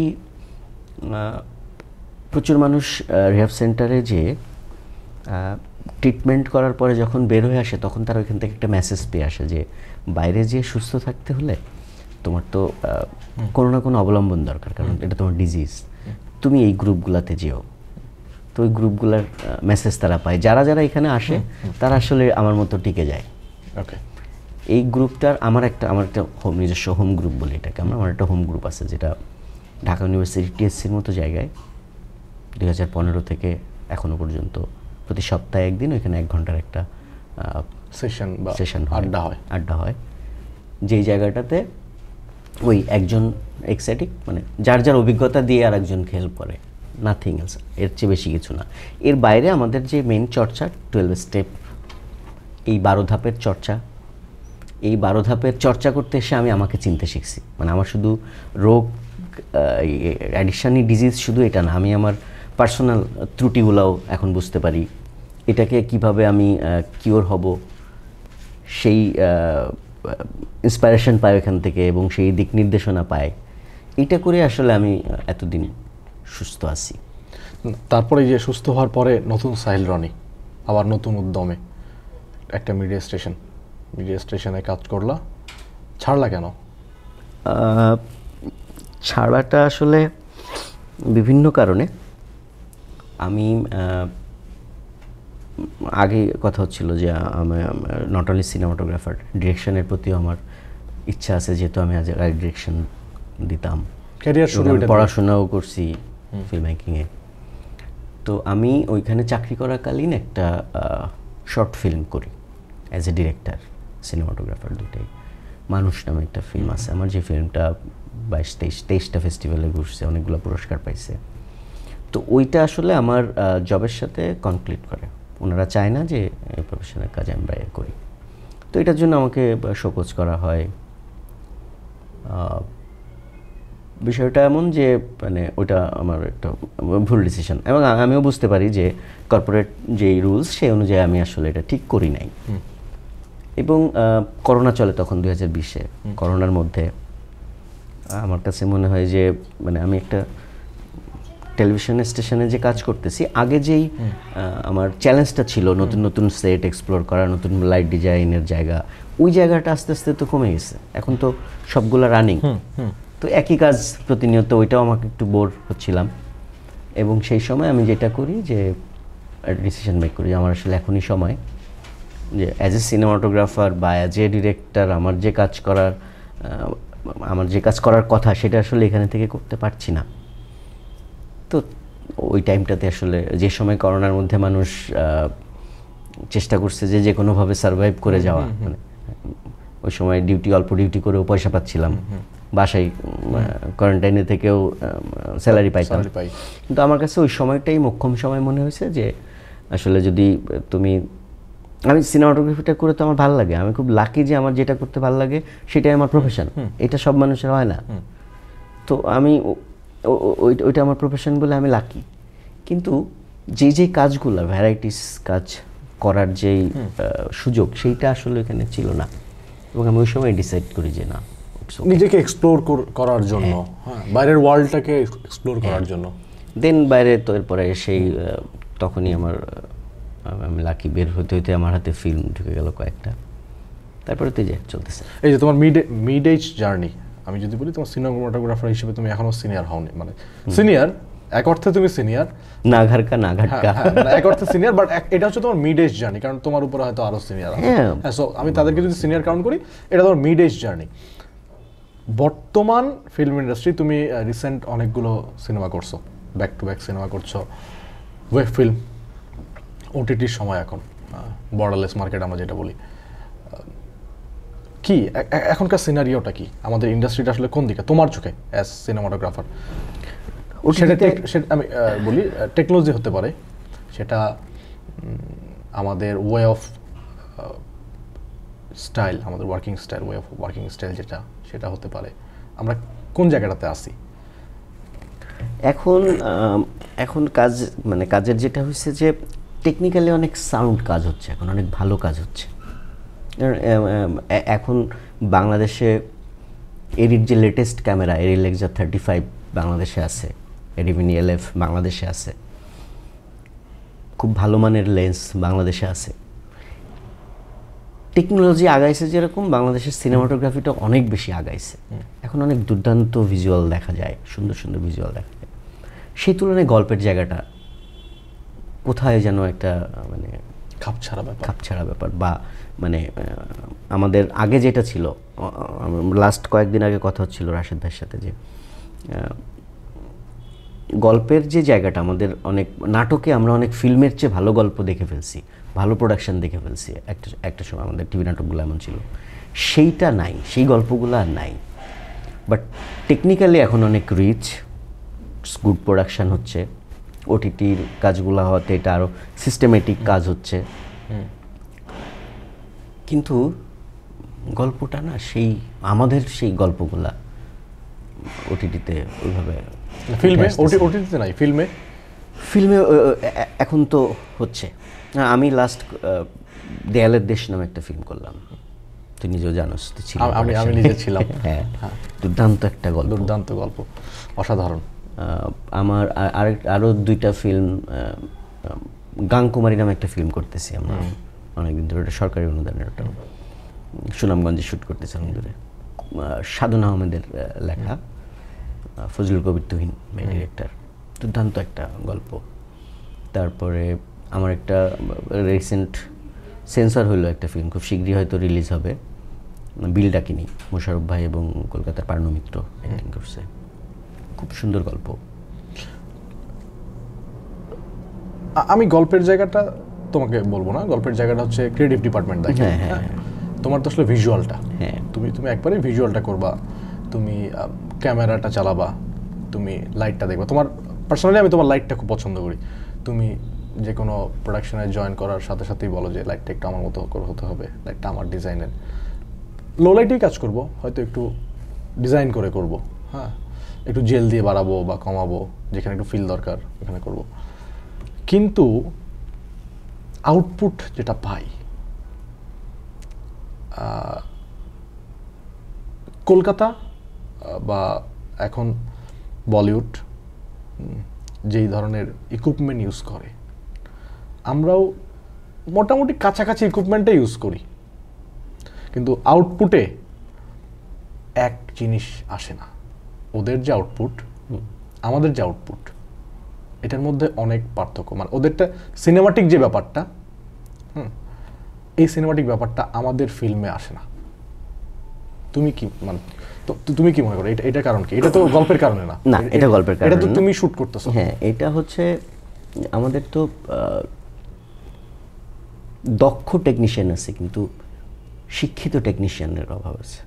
প্রচুর মানুষ রিহ্যাব সেন্টারে যে ট্রিটমেন্ট করার পরে যখন বের হয়ে আসে তখন তারা ওইখান থেকে একটা মেসেজ পেয়ে আসে যে বাইরে যেয়ে সুস্থ থাকতে হলে তোমার তো কোনো না কোনো অবলম্বন দরকার, কারণ এটা তোমার ডিজিজ। তুমি এই গ্রুপগুলোতে যেও। তো ওই গ্রুপগুলোর মেসেজ তারা পায়। যারা যারা এখানে আসে তারা আসলে আমার মতো টিকে যায়। ওকে, এই গ্রুপটার আমার একটা নিজস্ব হোম গ্রুপ বলি এটাকে আমরা। আমার একটা হোম গ্রুপ আছে যেটা ঢাকা ইউনিভার্সিটি টিএসসির মতো জায়গায় 2015 থেকে এখনো পর্যন্ত প্রতি সপ্তাহে একদিন ওইখানে 1 ঘন্টার একটা সেশন আড্ডা হয়। যেই জায়গাটাতে ওই একজন এক্সাইটিক মানে যার যার অভিজ্ঞতা দিয়ে আর একজনকে হেল্প করে, নাথিং এলস, এর চেয়ে বেশি কিছু না। এর বাইরে আমাদের যে মেইন চর্চা 12 স্টেপ, এই 12 ধাপের চর্চা, এই 12 ধাপের চর্চা করতে এসে আমি আমাকে চিনতে শিখছি। মানে আমার শুধু রোগ অ্যাডিকশানই ডিজিজ শুধু এটা না, আমি আমার পার্সোনাল ত্রুটিগুলোও এখন বুঝতে পারি। এটাকে কিভাবে আমি কিওর হব সেই ইন্সপাইরেশন পাই এখান থেকে এবং সেই দিক নির্দেশনা পাই। এটা করে আসলে আমি এতদিন সুস্থ আছি। তারপরে যে সুস্থ হওয়ার পরে নতুন সাহিল রনি আবার নতুন উদ্যমে একটা মিডিয়া স্টেশনে কাজ করলা, ছাড়লা কেন? ছাড়াটা আসলে বিভিন্ন কারণে। আমি আগে কথা হচ্ছিল যে আমি নট অনলি সিনেমাটোগ্রাফার, ডিরেকশনের প্রতিও আমার ইচ্ছা আছে, যেহেতু আমি আগে ডিরেকশন দিতাম, ক্যারিয়ার শুরু, পড়াশোনাও করছি ফিল্ম মেকিংয়ে। তো আমি ওইখানে চাকরি করাকালীন একটা শর্ট ফিল্ম করি অ্যাজ এ ডিরেক্টর, সিনেমাটোগ্রাফার দুইটাই। মানুষ নামে একটা ফিল্ম আছে আমার, যে ফিল্মটা 22-23টা ফেস্টিভ্যালে ঘুরছে, অনেকগুলো পুরস্কার পাইছে। তো ওইটা আসলে আমার জবের সাথে কনফ্লিক্ট করে। ওনারা চায় না যে এই প্রফেশনের কাজ আমরা করি। তো এটার জন্য আমাকে শোকজ করা হয়। বিষয়টা এমন যে মানে ওটা আমার একটা ভুল ডিসিশন, এবং আমিও বুঝতে পারি যে কর্পোরেট যেই রুলস সেই অনুযায়ী আমি আসলে এটা ঠিক করি নাই। এবং করোনা চলে তখন 2020-এ। করোনার মধ্যে আমার কাছে মনে হয় যে মানে আমি একটা টেলিভিশন স্টেশনে যে কাজ করতেছি, আগে যেই আমার চ্যালেঞ্জটা ছিল নতুন নতুন সেট এক্সপ্লোর করা, নতুন লাইট ডিজাইনের জায়গা, ওই জায়গাটা আস্তে আস্তে তো কমে গেছে। এখন তো সবগুলো রানিং, তো একই কাজ প্রতিনিয়ত, ওইটাও আমাকে একটু বোর হচ্ছিলাম। এবং সেই সময় আমি যেটা করি যে ডিসিশন মেক করি, আমার আসলে এখনই সময় যে অ্যাজ এ সিনেমাটোগ্রাফার বা অ্যাজ এ ডিরেক্টর আমার যে কাজ করার কথা সেটা আসলে এখানে থেকে করতে পারছি না। তো ওই টাইমটাতে আসলে যে সময় করোনার মধ্যে মানুষ চেষ্টা করছে যে কোনোভাবে সার্ভাইভ করে যাওয়া, মানে ওই সময় অল্প ডিউটি করেও পয়সা পাচ্ছিলাম, বাসায় কোয়ারেন্টাইনে থেকেও স্যালারি পাইতাম। কিন্তু আমার কাছে ওই সময়টাই মোক্ষম সময় মনে হয়েছে যে আসলে যদি আমি সিনেমাটোগ্রাফিটা করে তো আমার ভালো লাগে, আমি খুব লাকি যে আমার যেটা করতে ভালো লাগে সেটাই আমার প্রফেশন। এটা সব মানুষের হয় না। তো আমি ওইটা আমার প্রফেশন বলে আমি লাকি। কিন্তু যে কাজগুলো ভ্যারাইটিস কাজ করার যেই সুযোগ সেইটা আসলে এখানে ছিল না। এবং আমি ওই সময় ডিসাইড করি যে না, নিজেকে এক্সপ্লোর করার জন্য, বাইরের ওয়ার্ল্ডটাকে এক্সপ্লোর করার জন্য। দেন বাইরে তো এরপরে সেই তখনই আমি লাকি, বের হতে হতে আমার হাতে ফিল্ম ঢুকে গেল কয়েকটা, তারপরে তো যে চলতেছে। এই যে তোমার মিড এজ জার্নি, আমি যদি বলি তোমার সিনেমাটোগ্রাফার হিসেবে তুমি এখনো সিনিয়র হওনি, মানে সিনিয়র এক অর্থে তুমি সিনিয়র, না ঘর কা না ঘাটকা। এক অর্থে সিনিয়র, বাট এটা হচ্ছে তোমার মিড এজ জার্নি, কারণ তোমার উপরে হয়তো আরো সিনিয়র আছে। হ্যাঁ। সো আমি তাদেরকে যদি সিনিয়র কাউন্ট করি, এটা তোমার মিড এজ জার্নি। বর্তমান ফিল্ম ইন্ডাস্ট্রি, তুমি রিসেন্ট অনেকগুলো সিনেমা করছো, ব্যাক টু ব্যাক সিনেমা করছো, ওয়েব ফিল্ম, ওটিটির সময় এখন বর্ডারলেস মার্কেট আমরা যেটা বলি, কি এখনকার সিনারিওটা কি, আমাদের ইন্ডাস্ট্রিটা আসলে কোন দিকে তোমার চোখে অ্যাজ সিনেমাটোগ্রাফার? সেটা আমি বলি টেকনোলজি হতে পারে, সেটা আমাদের ওয়ে অফ স্টাইল, আমাদের working style, way of working style যেটা, সেটা হতে পারে। আমরা কোন জায়গাটাতে আসি এখন? এখন কাজ মানে কাজের যেটা হচ্ছে যে টেকনিক্যালি অনেক সাউন্ড কাজ হচ্ছে, এখন অনেক ভালো কাজ হচ্ছে। এখন বাংলাদেশে এরির যে লেটেস্ট ক্যামেরা, এরি লেক্সার 35 বাংলাদেশে আছে, এরিভিনি LF বাংলাদেশে আছে, খুব ভালো মানের লেন্স বাংলাদেশে আছে। টেকনোলজি আগাইছে যেরকম, বাংলাদেশের সিনেমাটোগ্রাফিটা অনেক বেশি আগাইছে। এখন অনেক দুর্দান্ত ভিজুয়াল দেখা যায়, সুন্দর সুন্দর ভিজুয়াল দেখা যায়। সেই তুলনায় গল্পের জায়গাটা কোথায় যেন একটা মানে খাপছাড়া ব্যাপার। বা মানে আমাদের আগে যেটা ছিল, লাস্ট কয়েকদিন আগে কথা হচ্ছিল রাশেদ ভাইয়ের সাথে, যে গল্পের যে জায়গাটা আমাদের অনেক নাটকে আমরা অনেক ফিল্মের চেয়ে ভালো গল্প দেখে ফেলছি, ভালো প্রোডাকশন দেখে ফেলছি। একটা সময় আমাদের টিভি নাটকগুলো এমন ছিল, সেইটা নাই, সেই গল্পগুলো আর নাই। বাট টেকনিক্যালি এখন অনেক রিচ, গুড প্রোডাকশান হচ্ছে। ওটিটির কাজগুলো হওয়াতে এটা আরও সিস্টেমেটিক কাজ হচ্ছে, কিন্তু গল্পটা না সেই আমাদের সেই গল্পগুলা ওটিটিতে ওইভাবে ওটিটিতে নাই, ফিল্মে এখন তো হচ্ছে। আমি লাস্ট দেয়ালের দেশ নামে একটা ফিল্ম করলাম, তুই নিজেও জানোস, তুই ছিলি, আমি নিজে ছিলাম। হ্যাঁ, দুর্দান্ত একটা গল্প, দুর্দান্ত গল্প, অসাধারণ। আমার আরও 2টা ফিল্ম, গাংকুমারী নামে একটা ফিল্ম করতেছি আমরা অনেকদিন ধরে, ওটা সরকারি অনুদানের, ওটা সুনামগঞ্জে শ্যুট করতেছিলাম দূরে। সাধন আহমেদের লেখা, ফজলুল কবির তুহিন ডিরেক্টর, দুর্দান্ত একটা গল্প। তারপরে আমার একটা রিসেন্ট সেন্সর হলো একটা ফিল্ম, খুব শীঘ্রই হয়তো রিলিজ হবে, বিল ডাকিনি, মোশাররফ ভাই এবং কলকাতার পার্নো মিত্র অ্যাক্টিং করছে, খুব সুন্দর গল্প। আমি গল্পের জায়গাটা তোমাকে বলবো না, গল্পের জায়গাটা হচ্ছে ক্রিয়েটিভ ডিপার্টমেন্ট দেখে। হ্যাঁ, তোমার তো আসলে ভিজুয়ালটা, হ্যাঁ, তুমি একবারে ভিজুয়ালটা করবা, তুমি ক্যামেরাটা চালাবা, তুমি লাইটটা দেখবা। তোমার পার্সোনালি আমি তোমার লাইটটা খুব পছন্দ করি। তুমি যে কোনো প্রোডাকশনে জয়েন করার সাথে সাথেই বলো যে লাইটটা একটু আমার মতো হতে হবে, লাইটটা আমার ডিজাইনের। লো লাইটেই কাজ করব, হয়তো একটু ডিজাইন করে করব, হ্যাঁ, একটু জেল দিয়ে বাড়াবো বা কমাবো, যেখানে একটু ফিল দরকার ওখানে করব। কিন্তু আউটপুট যেটা পাই, কলকাতা বা এখন বলিউড যেই ধরনের ইকুইপমেন্ট ইউজ করে, আমরাও মোটামুটি কাছাকাছি ইকুইপমেন্টে ইউজ করি, কিন্তু আউটপুটে এক জিনিস আসে না। ওদের যে আউটপুট, আমাদের যে আউটপুট, এটার মধ্যে অনেক পার্থক্য। মানে ওদেরটা সিনেমাটিক যে ব্যাপারটা, এই সিনেমাটিক ব্যাপারটা আমাদের ফিল্মে আসে না। তুমি কি মানে তুমি কি মনে করো এটা কারণ কি? এটা তো গল্পের কারণে না, না এটা গল্পের কারণে, এটা তো তুমি শুট করতেছো। হ্যাঁ, এটা হচ্ছে আমাদের তো দক্ষ টেকনিশিয়ান আছে, কিন্তু শিক্ষিত টেকনিশিয়ানের অভাব আছে,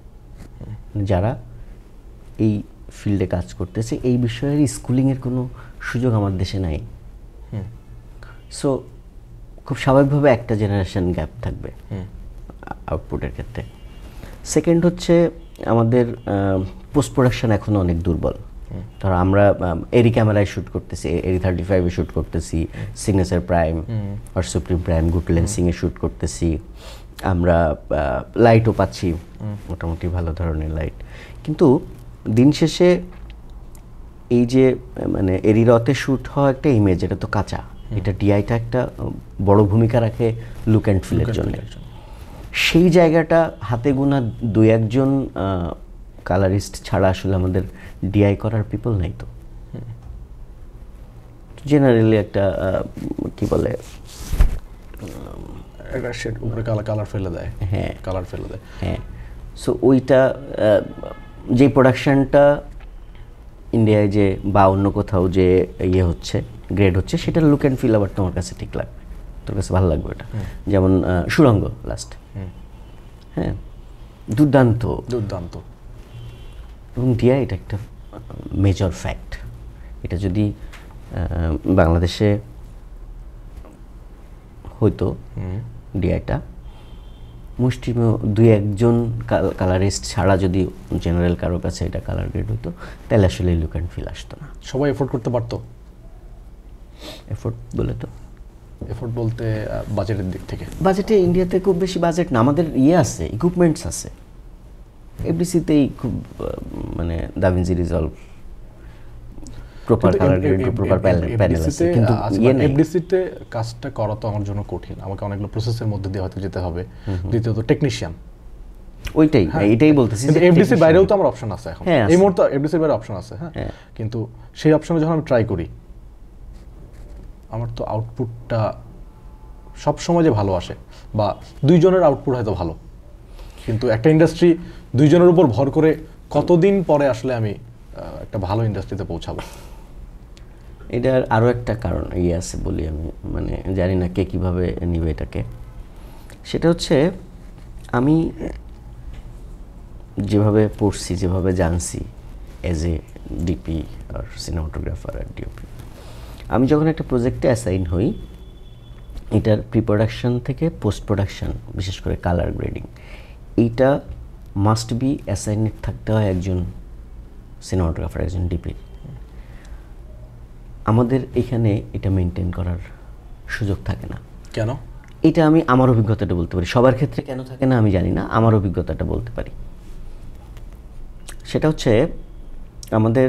যারা এই ফিল্ডে কাজ করতেছে। এই বিষয়ের স্কুলিংয়ের কোনো সুযোগ আমার দেশে নাই। সো খুব স্বাভাবিকভাবে একটা জেনারেশন গ্যাপ থাকবে আউটপুটের ক্ষেত্রে। সেকেন্ড হচ্ছে আমাদের পোস্ট প্রোডাকশন এখনও অনেক দুর্বল। ধরো আমরা এরি ক্যামেরায় শ্যুট করতেছি, এরি 35-এ শ্যুট করতেছি, সিগনেচার প্রাইম আর সুপ্রিম প্রাইম গুড লেন্সিংয়ে শ্যুট করতেছি, আমরা লাইটও পাচ্ছি, মোটামুটি ভালো ধরনের লাইট। কিন্তু দিন শেষে এই যে মানে এরি রতে শ্যুট হওয়া একটা ইমেজ, এটা তো কাঁচা, এটা ডিআইটা একটা বড় ভূমিকা রাখে লুক অ্যান্ড ফিলের জন্য। সেই জায়গাটা হাতে গোনা 2-1 কালারিস্ট ছাড়া আসলে আমাদের ডিআই করার পিপল নাই। তো জেনারেলি একটা কি বলে একটা শেড উপরে কালার ফেলে দেয়, হ্যাঁ কালার ফেলে দেয়, হ্যাঁ। সো ওইটা যে প্রোডাকশনটা ইন্ডিয়ায় যে বা অন্য কোথাও যে ইয়ে হচ্ছে গ্রেড হচ্ছে, সেটার লুক অ্যান্ড ফিল আবার তোমার কাছে ঠিক লাগবে, তোর কাছে ভালো লাগবে এটা। যেমন সুড়ঙ্গ লাস্ট, হ্যাঁ দুর্দান্ত দুর্দান্ত। এবং ডিআই এটা একটা মেজর ফ্যাক্ট। এটা যদি বাংলাদেশে হয়তো ডিআইটা মুষ্টিমেয় দুই একজন কালারিস্ট ছাড়া যদি জেনারেল কারো কাছে এটা কালার গ্রেড হতো, তাহলে আসলে লুক অ্যান্ড ফিল আসতো না। সবাই এফোর্ড করতে পারতো। এফোর্ট বলে তো, এফোর্ট বলতে বাজেটের দিক থেকে, বাজেটে ইন্ডিয়াতে খুব বেশি বাজেট না, আমাদের ইয়ে আছে, ইকুইপমেন্টস আছে। এফডিসিতেই খুব মানে DaVinci resolve, proper colour grade, proper panel আছে, কিন্তু ইয়ে নাই। এফডিসিতে কাজটা করা তো আমার জন্য কঠিন, আমাকে অনেকগুলো প্রসেসের মধ্যে দিয়ে হয়তো যেতে হবে। দ্বিতীয়ত টেকনিশিয়ান, ওইটাই এটাই বলতেছি যে এফডিসির বাইরেও তো আমার অপশন আছে এখন, হ্যাঁ, এই মুহূর্তে এফডিসির বাইরে অপশন আছে, হ্যাঁ, কিন্তু সেই অপশনে যখন আমি ট্রাই করি, আমার তো আউটপুটটা সব সময় যে ভালো আসে, বা দুইজনের আউটপুট হয়তো ভালো, কিন্তু একটা ইন্ডাস্ট্রি দুইজনের উপর ভর করে কতদিন পরে আসলে আমি একটা ভালো ইন্ডাস্ট্রিতে পৌঁছাবো। এটার আরও একটা কারণ ইয়ে আছে বলি আমি, মানে জানি না কে কীভাবে নিবে এটাকে। সেটা হচ্ছে আমি যেভাবে পড়ছি, যেভাবে জানছি অ্যাজ এ ডিপি আর সিনেমাটোগ্রাফার আর ডিওপি, আমি যখন একটা প্রজেক্টে অ্যাসাইন হই, এটার প্রি প্রোডাকশন থেকে পোস্ট প্রোডাকশন, বিশেষ করে কালার গ্রেডিং, এইটা মাস্ট বি অ্যাসাইনেড থাকতে হয় একজন সিনেমাটোগ্রাফার, একজন ডিপি। আমাদের এখানে এটা মেনটেন করার সুযোগ থাকে না। কেন? এটা আমি আমার অভিজ্ঞতাটা বলতে পারি, সবার ক্ষেত্রে কেন থাকে না আমি জানি না, আমার অভিজ্ঞতাটা বলতে পারি। সেটা হচ্ছে আমাদের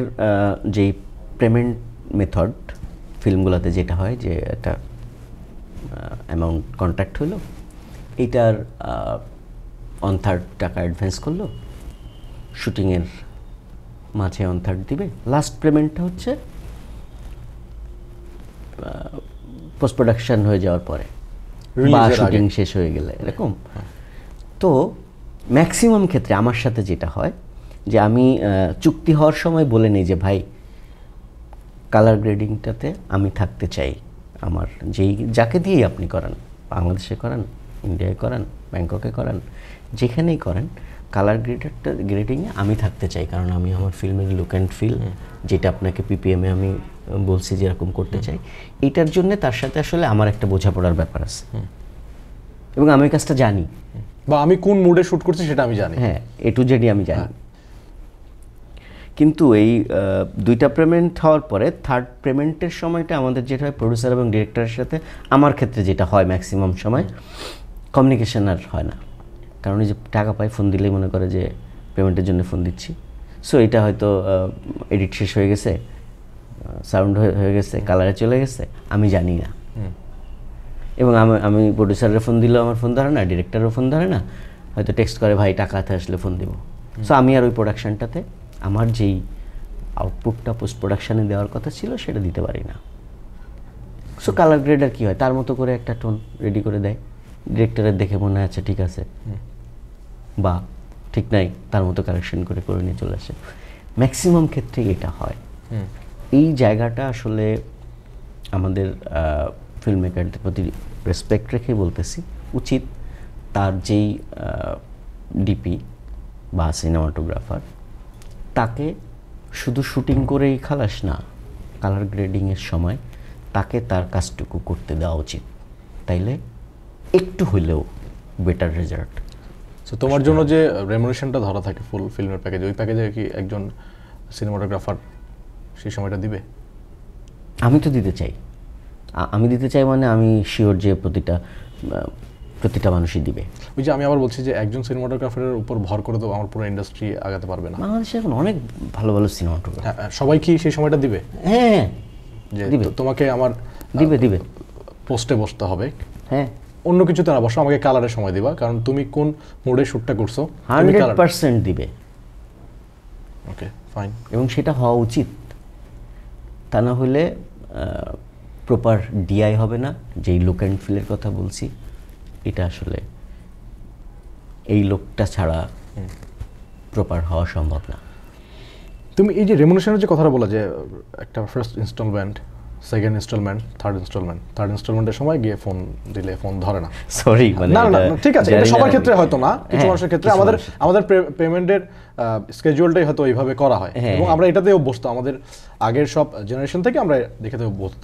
যেই পেমেন্ট মেথড ফিল্মগুলোতে যেটা হয়, যে একটা অ্যামাউন্ট কন্ট্রাক্ট হলো, এইটার 1/3 টাকা অ্যাডভান্স করলো, শুটিংয়ের মাঝে 1/3 দিবে, লাস্ট পেমেন্টটা হচ্ছে পোস্ট প্রোডাকশন হয়ে যাওয়ার পরে বা শুটিং শেষ হয়ে গেলে, এরকম। তো ম্যাক্সিমাম ক্ষেত্রে আমার সাথে যেটা হয়, যে আমি চুক্তি হওয়ার সময় বলে নিই যে ভাই কালার গ্রেডিংটাতে আমি থাকতে চাই, আমার যাকে দিয়েই আপনি করান, বাংলাদেশে করান, ইন্ডিয়ায় করান, ব্যাংককে করান, যেখানেই করেন, কালার গ্রেডিংয়ে আমি থাকতে চাই, কারণ আমি আমার ফিল্মের লুক অ্যান্ড ফিল, যেটা আপনাকে পিপিএমে আমি বলছি যেরকম করতে চাই, এইটার জন্য তার সাথে আসলে আমার একটা বোঝাপড়ার ব্যাপার আছে, এবং আমি এই কাজটা জানি, বা আমি কোন মুডে শ্যুট করছি সেটা আমি জানি, হ্যাঁ, এ টু জেডই আমি জানি। কিন্তু এই দুইটা পেমেন্ট হওয়ার পরে থার্ড পেমেন্টের সময়টা আমাদের যেটা হয় প্রোডিউসার এবং ডিরেক্টরের সাথে, আমার ক্ষেত্রে যেটা হয় ম্যাক্সিমাম সময় কমিউনিকেশন আর হয় না, কারণ এই যে টাকা পাই, ফোন দিলেই মনে করে যে পেমেন্টের জন্য ফোন দিচ্ছি। সো এটা হয়তো এডিট শেষ হয়ে গেছে, সাউন্ড হয়ে গেছে, কালারে চলে গেছে, আমি জানি না। এবং আমি প্রোডিউসারের ফোন দিলেও আমার ফোন ধরে না, ডিরেক্টরের ফোন ধরে না, হয়তো টেক্সট করে ভাই টাকা হাতে আসলে ফোন দিব। সো আমি আর ওই প্রোডাকশানটাতে আমার যেই আউটপুটটা পোস্ট প্রোডাকশানে দেওয়ার কথা ছিল সেটা দিতে পারি না। সো কালার গ্রেডার কী হয়, তার মতো করে একটা টোন রেডি করে দেয়, ডিরেক্টরের দেখে মনে হয় আচ্ছা ঠিক আছে, বা ঠিক নাই, তার মতো কারেকশন করে নিয়ে চলে আসে। ম্যাক্সিমাম ক্ষেত্রেই এটা হয়। এই জায়গাটা আসলে আমাদের ফিল্ম মেকারদের প্রতি রেসপেক্ট রেখে বলতেছি, উচিত তার যেই ডিপি বা সিনেমাটোগ্রাফার, তাকে শুধু শুটিং করেই খালাস না, কালার গ্রেডিংয়ের সময় তাকে তার কাজটুকু করতে দেওয়া উচিত, তাইলে একটু হইলেও বেটার রেজাল্ট। সো তোমার জন্য যে রেমুনেশনটা ধরা থাকে ফুল ফিল্মের প্যাকেজে, ওই প্যাকেজে কি একজন সিনেমাটোগ্রাফার সেই সময়টা দিবে? আমি তো দিতে চাই, আমি দিতে চাই, মানে আমি শিওর যে প্রতিটা মানুষই দিবে। ওই যে আমি আবার বলছি যে একজন সিনেমাটোগ্রাফারের উপর ভর করে তো আমার পুরো ইন্ডাস্ট্রি আগাতে পারবে না। বাংলাদেশে এখন অনেক ভালো ভালো সিনেমাটোগ্রাফার, সবাই কি সেই সময়টা দিবে? হ্যাঁ, যে তোমাকে আমার দিবে পোস্টে বসতে হবে, হ্যাঁ, অন্য কিছুতে না বসো, আমাকে কালারের সময় দিবা, কারণ তুমি কোন মুডে শ্যুটটা করছো 100% দিবে। ওকে, ফাইন। এবং সেটা হওয়া উচিত, তা না হলে প্রপার ডিআই হবে না, যেই লুক অ্যান্ড ফিলের কথা বলছি এটা আসলে এই লোকটা ছাড়া প্রপার হওয়া সম্ভব না। তুমি এই যে রেমুনেশনের যে কথাটা বলা, যে একটা first instalment, second instalment, third ইনস্টলমেন্টের সময় গিয়ে ফোন দিলে ফোন ধরে না। সরি, মানে না ঠিক আছে, এটা সবার ক্ষেত্রে হয়তো না, কিছু মানুষের ক্ষেত্রে আমাদের পেমেন্টের স্কেজুয়ালটাই হয়তো এইভাবে করা হয় এবং আমরা এটাতেও অভ্যস্ত, আমাদের আগের সব জেনারেশন থেকে আমরা দেখাতে অভ্যস্ত।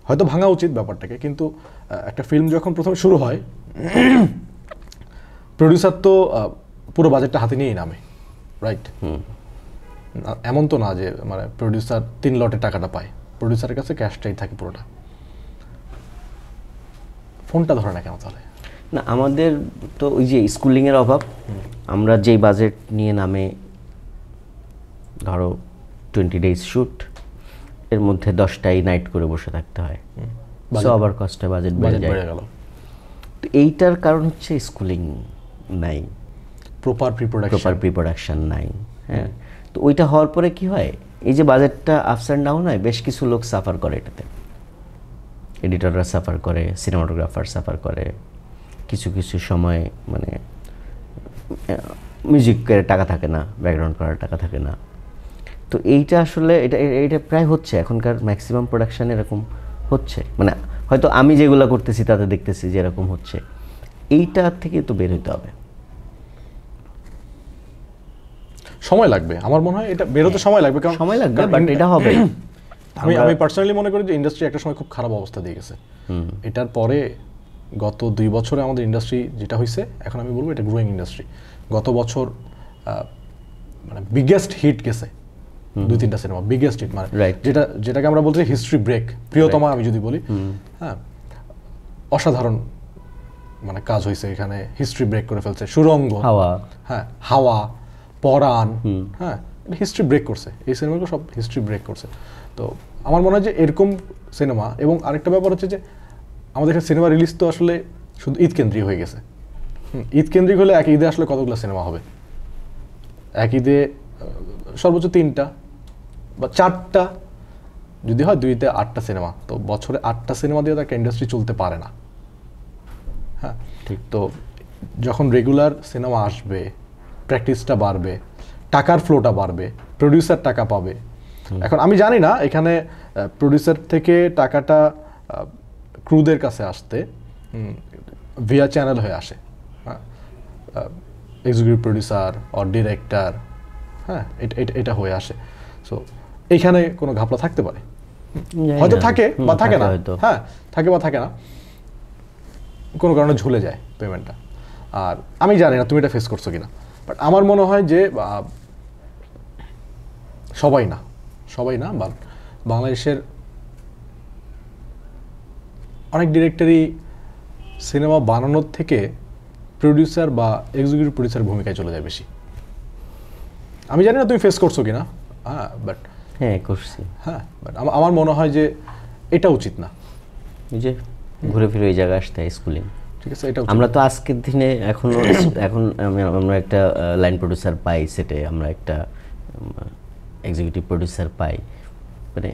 হয়তো ভাঙা উচিত ব্যাপারটাকে, কিন্তু একটা ফিল্ম যখন প্রথমে শুরু হয় প্রডিউসার তো পুরো বাজেটটা হাতে নিয়েই নামে, রাইট? এমন তো না যে মানে প্রডিউসার 3 লটে টাকাটা পায়, প্রডিউসারের কাছে ক্যাশটাই থাকে পুরোটা। ফোনটা ধরে না কেন তাহলে? না, আমাদের তো ওই যে স্কুলিংয়ের অভাব। আমরা যেই বাজেট নিয়ে নামে ধরো 20 days শ্যুট, এর মধ্যে 10টাই নাইট করে বসে থাকতে হয়, সো আবার কষ্টে বাজেট বেড়ে গেল। তো এইটার কারণ হচ্ছে স্কুলিং নাই, প্রপার প্রিপ্রোডাকশন নাই। হ্যাঁ, তো ওইটা হওয়ার পরে কি হয়, এই যে বাজেটটা আপস অ্যান্ড ডাউন হয়, বেশ কিছু লোক সাফার করে এটাতে। এডিটররা সাফার করে, সিনেমাটোগ্রাফার সাফার করে, কিছু কিছু সময় মানে মিউজিকের টাকা থাকে না, ব্যাকগ্রাউন্ড করার টাকা থাকে না। তো এইটা আসলে এটা প্রায় হচ্ছে এখনকার ম্যাক্সিমাম প্রোডাকশান এরকম হচ্ছে, মানে হয়তো আমি যেগুলো করতেছি তাতে দেখতেছি যে এরকম হচ্ছে। এইটা থেকে তো বের হইতে হবে, সময় লাগবে আমার মনে হয়, এটা বেরোতে সময় লাগবে, কারণ সময় লাগবে, বাট এটা হবে। আমি পার্সোনালি মনে করি যে ইন্ডাস্ট্রি একটা সময় খুব খারাপ অবস্থা দিয়ে গেছে। এটার পরে গত 2 বছরে আমাদের ইন্ডাস্ট্রি যেটা হয়েছে, এখন আমি বলবো এটা গ্রোয়িং ইন্ডাস্ট্রি। গত বছর মানে বিগেস্ট হিট গেছে 2-3টা সিনেমা, বিগেস্ট হিট, মানে যেটাকে আমরা বলছি হিস্ট্রি ব্রেক, প্রিয়তমা আমি যদি বলি, হ্যাঁ অসাধারণ মানে কাজ হয়েছে এখানে, হিস্ট্রি ব্রেক করে ফেলছে। সুরঙ্গ, হাওয়া, পরাণ, হ্যাঁ হিস্ট্রি ব্রেক করছে, এই সিনেমাগুলো সব হিস্ট্রি ব্রেক করছে। তো আমার মনে হয় যে এরকম সিনেমা, এবং আরেকটা ব্যাপার হচ্ছে যে আমাদের এখানে সিনেমা রিলিজ তো আসলে শুধু ঈদ কেন্দ্রিক হয়ে গেছে। ঈদ কেন্দ্রিক হলে এক ঈদে আসলে কতগুলো সিনেমা হবে? এক ঈদে সর্বোচ্চ 3টা বা 4টা, যদি হয় 2তে 8টা সিনেমা। তো বছরে 8টা সিনেমা দিয়ে তো একটা ইন্ডাস্ট্রি চলতে পারে না। হ্যাঁ ঠিক। তো যখন রেগুলার সিনেমা আসবে, প্র্যাকটিসটা বাড়বে, টাকার ফ্লোটা বাড়বে, প্রডিউসার টাকা পাবে। এখন আমি জানি না এখানে প্রডিউসার থেকে টাকাটা ক্রুদের কাছে আসতে ভিয়া চ্যানেল হয়ে আসে, হ্যাঁ এক্সিকিউটিভ প্রডিউসার অর ডিরেক্টর, হ্যাঁ এটা হয়ে আসে। সো এইখানে কোনো ঘাপলা থাকতে পারে, হয়তো থাকে বা থাকে না, হ্যাঁ থাকে বা থাকে না, কোনো কারণে ঝুলে যায় পেমেন্টটা। আর আমি জানি না তুমি এটা ফেস করছো কিনা, বাট আমার মনে হয় যে সবাই না বা বাংলাদেশের অনেক ডিরেক্টরই সিনেমা বানানোর থেকে প্রডিউসার বা এক্সিকিউটিভ প্রডিউসার ভূমিকায় চলে যায় বেশি। আমি জানি না তুমি ফেস করছো কিনা, হ্যাঁ বাট হ্যাঁ করছি, হ্যাঁ বাট আমার মনে হয় যে এটা উচিত না, এই যে ঘুরে ফিরে এই জায়গায় আসতে স্কুলিং। ঠিক আছে, এটা আমরা তো আজকের দিনে এখন আমরা একটা লাইন প্রডিউসার পাই সেটে, আমরা একটা এক্সিকিউটিভ প্রডিউসার পাই, মানে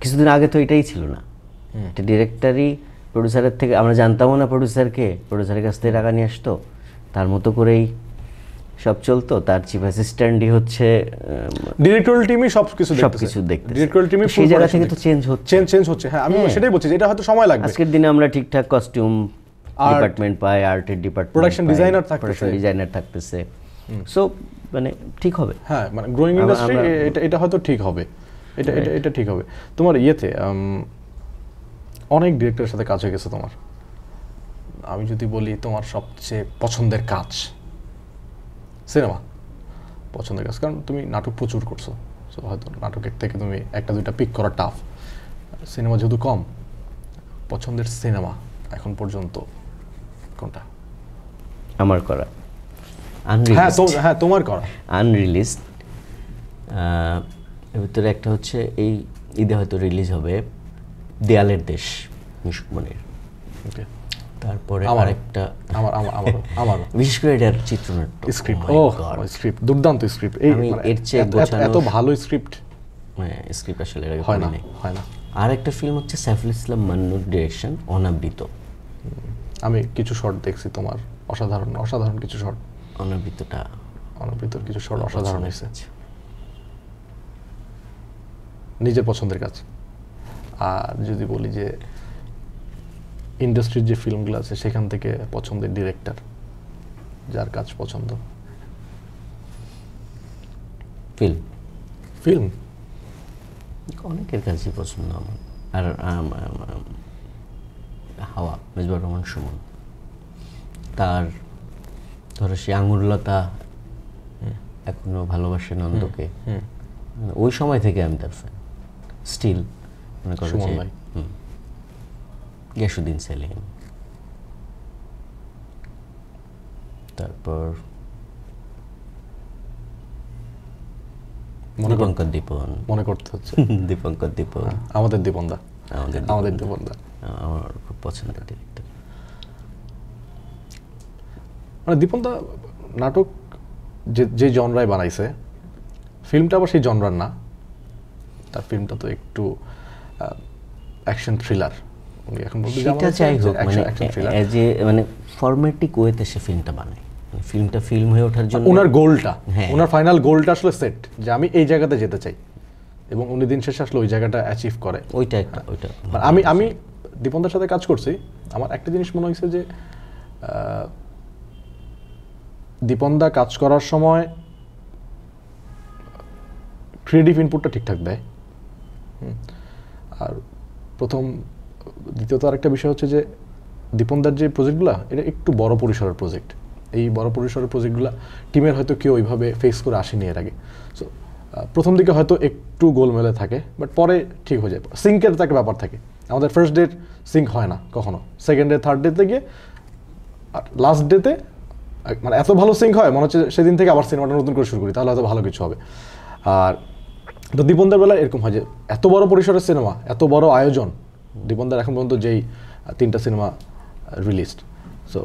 কিছুদিন আগে তো এটাই ছিল না। একটা ডিরেক্টরই প্রডিউসারের থেকে, আমরা জানতামও না প্রডিউসারের কাছ থেকে টাকা নিয়ে আসতো, তার মতো করেই সব চলতো। তার চিফ অ্যাসিস্ট্যান্টই হচ্ছে ডিরেক্টরিয়াল টিমই সবকিছু দেখতে, ডিরেক্টরিয়াল টিমই সেই জায়গা থেকে তো চেঞ্জ হচ্ছে। হ্যাঁ আমি সেটাই বলছি, এটা হয়তো সময় লাগবে। আজকের দিনে আমরা ঠিকঠাক কস্টিউম ডিপার্টমেন্ট পাই, আর্টের ডিপার্টমেন্ট, প্রোডাকশন ডিজাইনার থাকতেছে, সো মানে ঠিক হবে। হ্যাঁ মানে গ্রোয়িং ইন্ডাস্ট্রি, এটা হয়তো ঠিক হবে, এটা ঠিক হবে। তোমার ইয়েতে অনেক ডিরেক্টরের সাথে কাজ হয়ে গেছে তোমার, আমি যদি বলি তোমার সবচেয়ে পছন্দের কাজ সিনেমা, পছন্দের কাজ, কারণ তুমি নাটক প্রচুর করছো, সো হয়তো নাটকের থেকে তুমি 1-2টা পিক করা টাফ, সিনেমা যেহেতু কম, পছন্দের সিনেমা এখন পর্যন্ত কোনটা? আমার করা হ্যাঁ তোমার করা আনরিলিজড, এর ভিতরে একটা হচ্ছে এই ঈদে হয়তো রিলিজ হবে দেয়ালের দেশ, মিশুক মনির। ওকে, তারপরে আরেকটা আমার বিশেষ করে এটার চিত্রনাট্য, স্ক্রিপ্ট দুর্দান্ত স্ক্রিপ্ট, এই এর চেয়ে এত ভালো স্ক্রিপ্ট স্ক্রিপ্ট আসলে এর আগে হয় না পড়িনি। হয় না। আর একটা ফিল্ম হচ্ছে সাইফুল ইসলাম মান্নুর ডিরেকশন অনাবৃত। আমি কিছু শর্ট দেখছি তোমার, অসাধারণ অসাধারণ কিছু শর্ট। অনাবৃতটা অনাবৃতর কিছু শর্ট অসাধারণ হয়েছে, আচ্ছা। নিজের পছন্দের কাজ। আর যদি বলি যে ইন্ডাস্ট্রির যে ফিল্মগুলো আছে সেখান থেকে পছন্দের ডিরেক্টর যার কাজ পছন্দ। ফিল্ম অনেকের কাছেই পছন্দ আমার। আর হাওয়া, মেজবাহুর রহমান সুমন, তার ধরো সে আঙুরলতা, এখনো ভালোবাসে নন্দকে, ওই সময় থেকে আমি তার ফ্যান স্টিল। মনে করো সুমন যে ভাই। গিয়াসউদ্দিন সেলিম, তারপর দীপঙ্কর দীপন, মনে করতে হচ্ছে দীপঙ্কর দীপন, আমাদের দীপনদা, আমাদের দীপনদা আমার খুব পছন্দের ডিরেক্টর। মানে দীপনদা নাটক যে জনরায় বানাইছে, ফিল্মটা আবার সেই জনরার না। তার ফিল্মটা তো একটু অ্যাকশন থ্রিলার। উনি এখন বলতে সেটা যাই হোক, মানে ফরম্যাটিক ওয়েতে সে ফিল্মটা বানায়। ফিল্মটা ফিল্ম হয়ে ওঠার জন্য ওনার গোলটা, ওনার ফাইনাল গোলটা আসলে সেট, যে আমি এই জায়গাতে যেতে চাই, এবং উনি দিন শেষে আসলে ওই জায়গাটা অ্যাচিভ করে। ওইটা আমি দীপনদার সাথে কাজ করছি, আমার একটা জিনিস মনে হয়েছে যে দীপনদা কাজ করার সময় ক্রিয়েটিভ ইনপুটটা ঠিকঠাক দেয়। আর দ্বিতীয়ত আরেকটা বিষয় হচ্ছে যে দীপনদার যে প্রজেক্টগুলো, এটা একটু বড় পরিসরের প্রজেক্ট। এই বড় পরিসরের প্রজেক্টগুলো টিমের হয়তো কেউ ওইভাবে ফেস করে আসেনি এর আগে। সো প্রথম দিকে হয়তো একটু গোলমেলে থাকে, বাট পরে ঠিক হয়ে যায়। সিঙ্কের একটা ব্যাপার থাকে, আমাদের ফার্স্ট ডে সিঙ্ক হয় না কখনো, সেকেন্ড ডে থার্ড ডেতে গিয়ে আর লাস্ট ডেতে মানে এত ভালো সিঙ্ক হয় মনে হচ্ছে সেদিন থেকে আবার সিনেমাটা নতুন করে শুরু করি, তাহলে হয়তো ভালো কিছু হবে। আর তো দীপনদার বেলা এরকম হয় যে এত বড় পরিসরের সিনেমা, এত বড় আয়োজন, দীপনদার এখন পর্যন্ত যেই 3টা সিনেমা রিলিজড, সো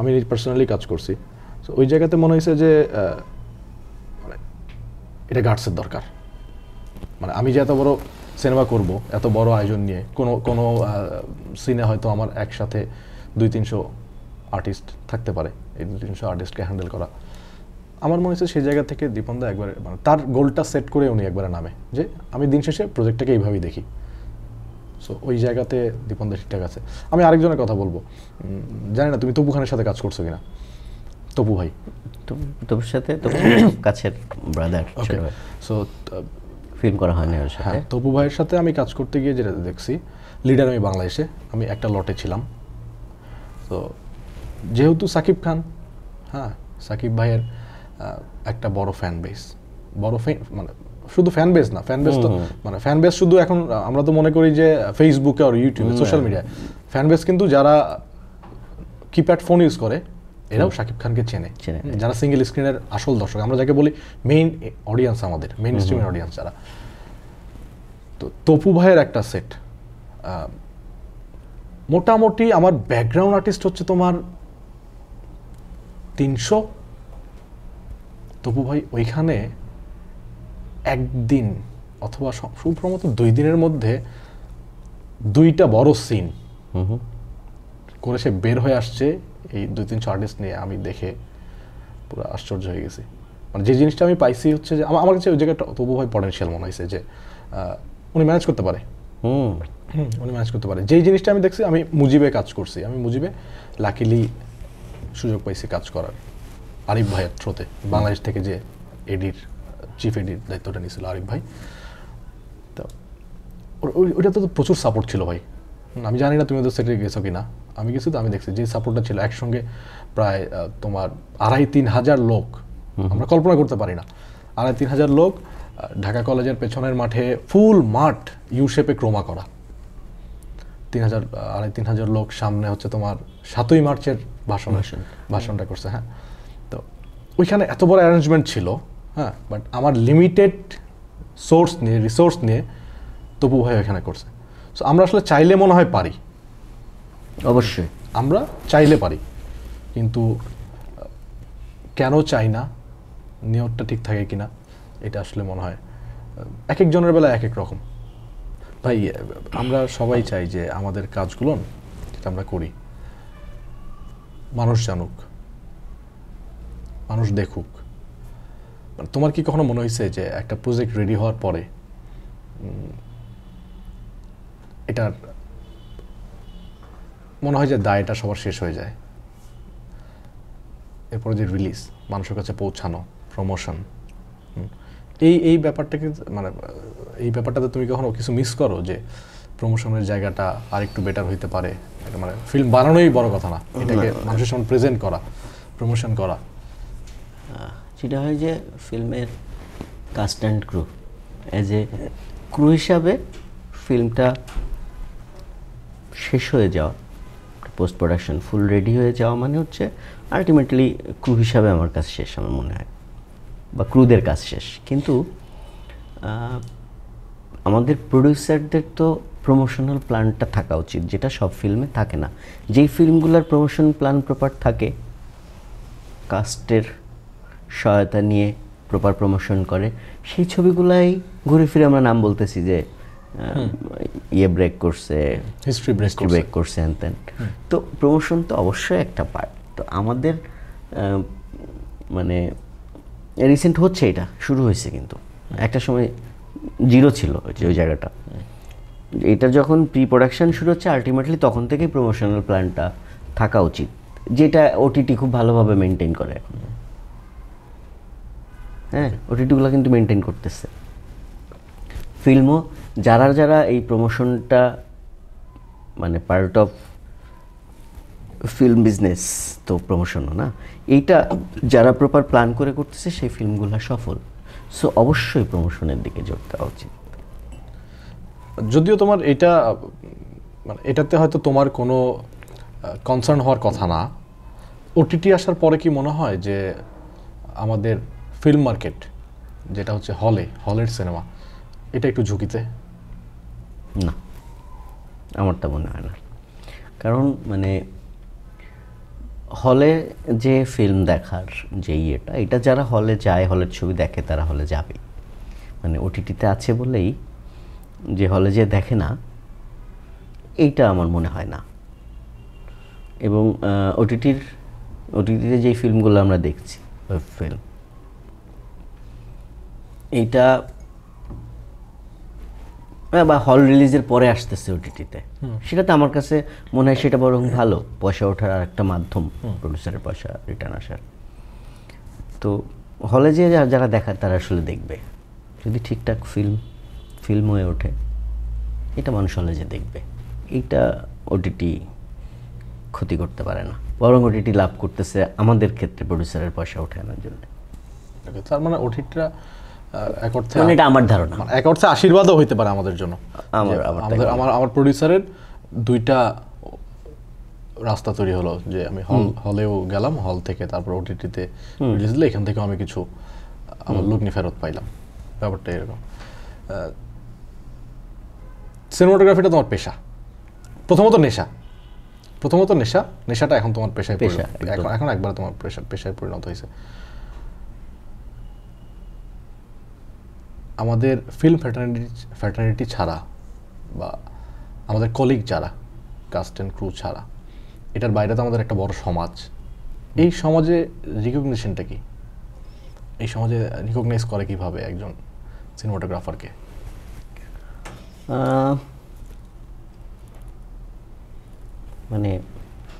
আমি পার্সোনালি কাজ করছি। সো ওই জায়গাতে মনে হয়েছে যে মানে এটা গার্ডসের দরকার। মানে আমি যে এত বড় সিনেমা করব, এত বড় আয়োজন নিয়ে, কোনো সিনে হয়তো আমার একসাথে 200-300 আর্টিস্ট থাকতে পারে, এই 200-300 আর্টিস্টকে হ্যান্ডেল করা, আমার মনে হচ্ছে সেই জায়গা থেকে দীপনদা একবারে মানে তার গোলটা সেট করে উনি একবারে নামে যে আমি দিন শেষে প্রজেক্টটাকে এইভাবেই দেখি। সো ওই জায়গাতে দীপনদা ঠিকঠাক আছে। আমি আরেকজনের কথা বলবো, জানি না তুমি তপু খানের সাথে কাজ করছো কিনা। তপু ভাই, তপুর সাথে কাছের ব্রাদার, সো ফিল্ম করা হয়নি ওর সাথে। হ্যাঁ, তপু ভাইয়ের সাথে আমি কাজ করতে গিয়ে যেটা দেখছি, লিডার আমি বাংলাদেশে, আমি একটা লটে ছিলাম। তো যেহেতু সাকিব খান, হ্যাঁ সাকিব ভাইয়ের একটা বড় ফ্যান বেস, মানে শুধু ফ্যান বেস না, ফ্যান বেস তো মানে ফ্যান বেস শুধু এখন আমরা তো মনে করি যে ফেসবুকে আর ইউটিউবে সোশ্যাল মিডিয়ায়, ফ্যান বেস কিন্তু যারা কিপ্যাড ফোন ইউজ করে এরাও সাকিব খানকে চেনে, যারা সিঙ্গেল স্ক্রিনের আসল দর্শক, আমরা যাকে বলি মেইন অডিয়েন্স, আমাদের মেইন স্ট্রিমের অডিয়েন্স যারা। তো তপু ভাইয়ের একটা সেট মোটামুটি আমার ব্যাকগ্রাউন্ড আর্টিস্ট হচ্ছে তোমার 300। তপু ভাই ওইখানে একদিন অথবা সম্ভবত 2 দিনের মধ্যে 2টা বড় সিন করে সে বের হয়ে আসছে এই 200-300 আর্টিস্ট নিয়ে। আমি দেখে পুরো আশ্চর্য হয়ে গেছি। মানে যে জিনিসটা আমি পাইছি হচ্ছে যে আমার কাছে ওই জায়গাটা তপু ভাই পটেনশিয়াল মনে হয়েছে যে উনি ম্যানেজ করতে পারে, উনি ম্যানেজ করতে পারে। যেই জিনিসটা আমি দেখছি, আমি মুজিবে কাজ করছি, আমি মুজিবে লাকিলি সুযোগ পাইছি কাজ করার আরিফ ভাইয়ের থ্রোতে, বাংলাদেশ থেকে যে চিফ এডির দায়িত্বটা নিয়েছিল আরিফ ভাই। তো ওইটা তো প্রচুর সাপোর্ট ছিল ভাই। আমি জানি না তুমি ওদের সেটে গেছো কি না, আমি গেছি তো আমি দেখছি যে সাপোর্টটা ছিল। একসঙ্গে প্রায় তোমার 2,500-3 হাজার লোক, আমরা কল্পনা করতে পারি না, 2,500-3 হাজার লোক ঢাকা কলেজের পেছনের মাঠে, ফুল মাঠ ইউ শেপে ক্রোমা করা, 2,500-3 হাজার লোক সামনে হচ্ছে তোমার 7ই মার্চের ভাষণটা করছে। হ্যাঁ, তো ওইখানে এত বড় অ্যারেঞ্জমেন্ট ছিল। হ্যাঁ, বাট আমার লিমিটেড রিসোর্স নিয়ে তপু ভাই ওইখানে করছে। সো আমরা আসলে চাইলে মনে হয় পারি, অবশ্যই আমরা চাইলে পারি, কিন্তু কেন চাই না, নিয়তটা ঠিক থাকে কিনা, এটা আসলে মনে হয় এক একজনের বেলা এক এক রকম। ভাই আমরা সবাই চাই যে আমাদের কাজগুলো যেটা আমরা করি মানুষ জানুক, মানুষ দেখুক। মানে তোমার কি কখনো মনে হয়েছে যে একটা প্রজেক্ট রেডি হওয়ার পরে এটার মনে হয় যে দায়টা সবার শেষ হয়ে যায়, এরপরে যে রিলিজ, মানুষের কাছে পৌঁছানো, প্রমোশন, এই ব্যাপারটাকে মানে এই ব্যাপারটাতে তুমি কখনো কিছু মিস করো যে প্রমোশনের জায়গাটা আর একটু বেটার হইতে পারে? মানে ফিল্ম বানানোই বড় কথা না, এটাকে মানুষের সামনে প্রেজেন্ট করা, প্রমোশন করা। যেটা হয় যে ফিল্মের cast and crew, as a crew হিসাবে ফিল্মটা শেষ হয়ে যাওয়া, পোস্ট প্রোডাকশন ফুল রেডি হয়ে যাওয়া মানে হচ্ছে আলটিমেটলি ক্রু হিসাবে আমার কাজ শেষ, আমার মনে হয়, বা ক্রুদের কাজ শেষ। কিন্তু আমাদের প্রডিউসারদের তো প্রমোশনাল প্ল্যানটা থাকা উচিত, যেটা সব ফিল্মে থাকে না। যেই ফিল্মগুলোর প্রমোশন প্ল্যান প্রপার থাকে, কাস্টের সহায়তা নিয়ে প্রপার প্রমোশন করে, সেই ছবিগুলাই ঘুরে ফিরে আমরা নাম বলতেছি যে ইয়ে ব্রেক করছে, হিস্ট্রি ব্রেক করছে হ্যান ত্যান। তো প্রমোশন তো অবশ্যই একটা পার্ট। তো আমাদের মানে রিসেন্ট হচ্ছে, এটা শুরু হয়েছে, কিন্তু একটা সময় জিরো ছিল ওই জায়গাটা। এটা যখন প্রি প্রোডাকশন শুরু হচ্ছে, আলটিমেটলি তখন থেকেই প্রমোশনাল প্ল্যানটা থাকা উচিত, যেটা ওটিটি খুব ভালোভাবে মেনটেন করে এখন। হ্যাঁ, ওটিটিগুলো কিন্তু মেনটেন করতেছে। ফিল্মও যারা যারা এই প্রমোশনটা মানে পার্ট অফ ফিল্ম বিজনেস, তো প্রমোশনও না, এইটা যারা প্রপার প্ল্যান করে করতেছে সেই ফিল্মগুলো সফল। সো অবশ্যই প্রমোশনের দিকে জোর দেওয়া উচিত। যদিও তোমার এটা মানে এটাতে হয়তো তোমার কোনো কনসার্ন হওয়ার কথা না, ওটিটি আসার পরে কি মনে হয় যে আমাদের ফিল্ম মার্কেট যেটা হচ্ছে হলের সিনেমা, এটা একটু ঝুঁকিতে? না, আমার তা মনে হয় না। কারণ মানে হলে যে ফিল্ম দেখার যে এটা যারা হলে যায়, হলের ছবি দেখে, তারা হলে যাবেই। মানে ওটিটিতে আছে বলেই যে হলে যে দেখে না, এইটা আমার মনে হয় না। এবং ওটিটিতে যেই ফিল্মগুলো আমরা দেখছি, ওয়েব ফিল্ম, এইটা বা হল রিলিজের পরে আসতেছে ওটিটিতে, সেটাতে আমার কাছে মনে হয় সেটা বরং ভালো, পয়সা ওঠার আর একটা মাধ্যম, প্রডিউসারের পয়সা রিটার্ন আসার। তো হলে যে যারা দেখার তারা আসলে দেখবে, যদি ঠিকঠাক ফিল্ম হয়ে ওঠে, এটা মানুষ হলে যে দেখবে। এইটা ওটিটি ক্ষতি করতে পারে না, বরং ওটিটি লাভ করতেছে আমাদের ক্ষেত্রে প্রডিউসারের পয়সা উঠে আনার জন্য। তার মানে ওটিটিটা এক অর্থে, মানে এটা আমার ধারণা, এক অর্থে আশীর্বাদও হইতে পারে আমাদের জন্য। আমার প্রডিউসারের দুইটা রাস্তা তৈরি হলো, যে আমি হলেও গেলাম, হল থেকে তারপর ওটিটিতে রিলিজ দিলে এখান থেকেও আমি কিছু আমার লগ্নি ফেরত পাইলাম। ব্যাপারটা এরকম। সিনেমাটোগ্রাফিটা তোমার পেশা, প্রথমত নেশাটা এখন তোমার পেশায়, এখন একবার তোমার পেশায় পরিণত হয়েছে। আমাদের ফিল্ম ফ্যাটার্নিটি ছাড়া বা আমাদের কলিগ যারা, কাস্ট অ্যান্ড ক্রু ছাড়া, এটার বাইরে তো আমাদের একটা বড় সমাজ। এই সমাজে রিকগনিশনটা কি? এই সমাজে রিকগনাইজ করে কিভাবে একজন সিনেমাটোগ্রাফারকে? মানে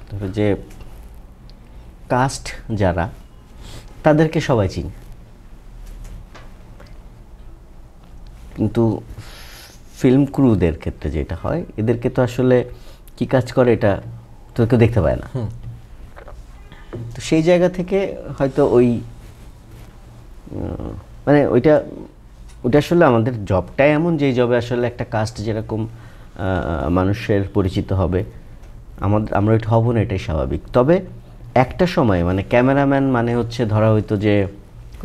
ধরো যে কাস্ট যারা, তাদেরকে সবাই চিনি, কিন্তু ফিল্ম ক্রুদের ক্ষেত্রে যেটা হয়, এদেরকে তো আসলে কি কাজ করে এটা তো কেউ দেখতে পায় না। তো সেই জায়গা থেকে হয়তো ওই মানে ওইটা আসলে আমাদের জবটাই এমন, যে জবে আসলে একটা কাস্ট যেরকম মানুষের পরিচিত হবে, আমরা ওইটা হব না, এটাই স্বাভাবিক। তবে একটা সময় মানে ক্যামেরাম্যান মানে হচ্ছে ধরা হইতো যে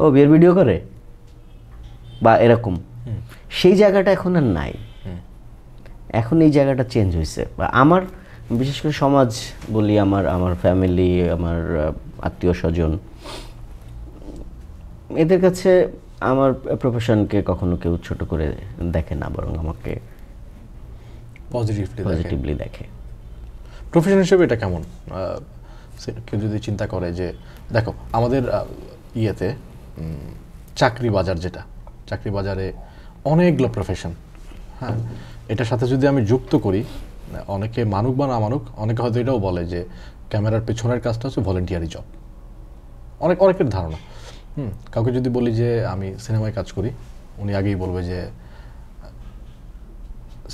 ও বিয়ের ভিডিও করে বা এরকম, সেই জায়গাটা এখন আর নাই। এখন এই জায়গাটা চেঞ্জ হয়েছে। আমার বিশেষ করে সমাজ বলি, আমার ফ্যামিলি, আমার আত্মীয় স্বজন, এদের কাছে আমার প্রফেশনকে কখনো কেউ ছোট করে দেখে না, বরং আমাকে পজিটিভলি দেখে। প্রফেশন হিসেবে এটা কেমন? কেউ যদি চিন্তা করে যে দেখো আমাদের ইয়েতে চাকরি বাজার, যেটা চাকরি বাজারে অনেকগুলো প্রফেশন, হ্যাঁ, এটার সাথে যদি আমি যুক্ত করি, অনেকে মানুক বা না মানুক, অনেকে হয়তো এটাও বলে যে ক্যামেরার পেছনের কাজটা হচ্ছে ভলেন্টিয়ারি জব, অনেকের ধারণা। কাউকে যদি বলি যে আমি সিনেমায় কাজ করি, উনি আগেই বলবে যে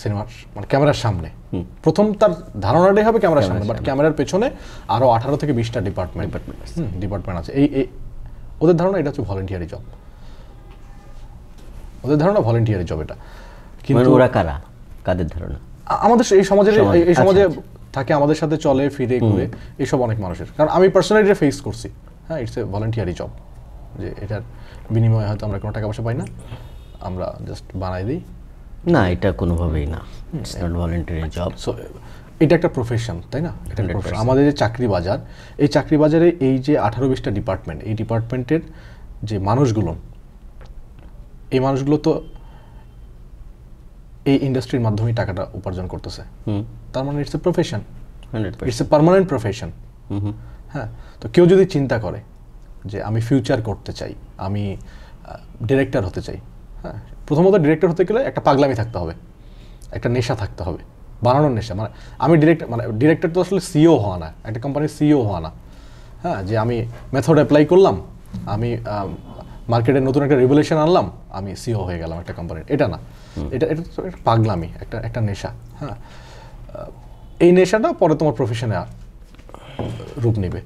সিনেমার মানে ক্যামেরার সামনে, প্রথম তার ধারণাটাই হবে ক্যামেরার সামনে, বাট ক্যামেরার পেছনে আরো 18 থেকে 20টা ডিপার্টমেন্ট আছে। এই ওদের ধারণা এটা হচ্ছে ভলেন্টিয়ারি জব, ওদের ধারণা ভলেন্টিয়ারি জব এটা। কিন্তু ওরা কারা, কাদের ধারণা? আমাদের এই সমাজে থাকে, আমাদের সাথে চলে ফিরে ঘুরে এইসব অনেক মানুষের। কারণ আমি পার্সোনালি এটা ফেস করছি, হ্যাঁ, ইটস এ ভলেন্টিয়ারি জব, যে এটার বিনিময়ে হয়তো আমরা কোনো টাকা পয়সা পাই না, আমরা জাস্ট বানাই দিই। না, এটা কোনোভাবেই না, it's not voluntary job. So এটা একটা প্রফেশন, তাই না? এটা প্রফেশন। আমাদের যে চাকরি বাজার, এই চাকরি বাজারে এই যে 18-20টা ডিপার্টমেন্ট, এই ডিপার্টমেন্টের যে মানুষগুলো, এই মানুষগুলো তো এই ইন্ডাস্ট্রির মাধ্যমেই টাকাটা উপার্জন করতেছে। তার মানে it's a profession, it's a permanent profession. হ্যাঁ, তো কেউ যদি চিন্তা করে যে আমি ফিউচার করতে চাই, আমি ডিরেক্টর হতে চাই, হ্যাঁ, প্রথমত ডিরেক্টর হতে গেলে একটা পাগলামি থাকতে হবে, একটা নেশা থাকতে হবে, বানানোর নেশা। মানে আমি ডিরেক্টর তো আসলে সিইও হওয়া না, একটা কোম্পানির সিইও হওয়া না, হ্যাঁ, যে আমি মেথড অ্যাপ্লাই করলাম, আমি মার্কেটে নতুন একটা রেগুলেশন আনলাম, আমি সিইও হয়ে গেলাম একটা কোম্পানির, এটা না। এটা একটা পাগলামি, একটা নেশা। হ্যাঁ, এই নেশাটা পরে তোমার প্রফেশনে রূপ নেবে।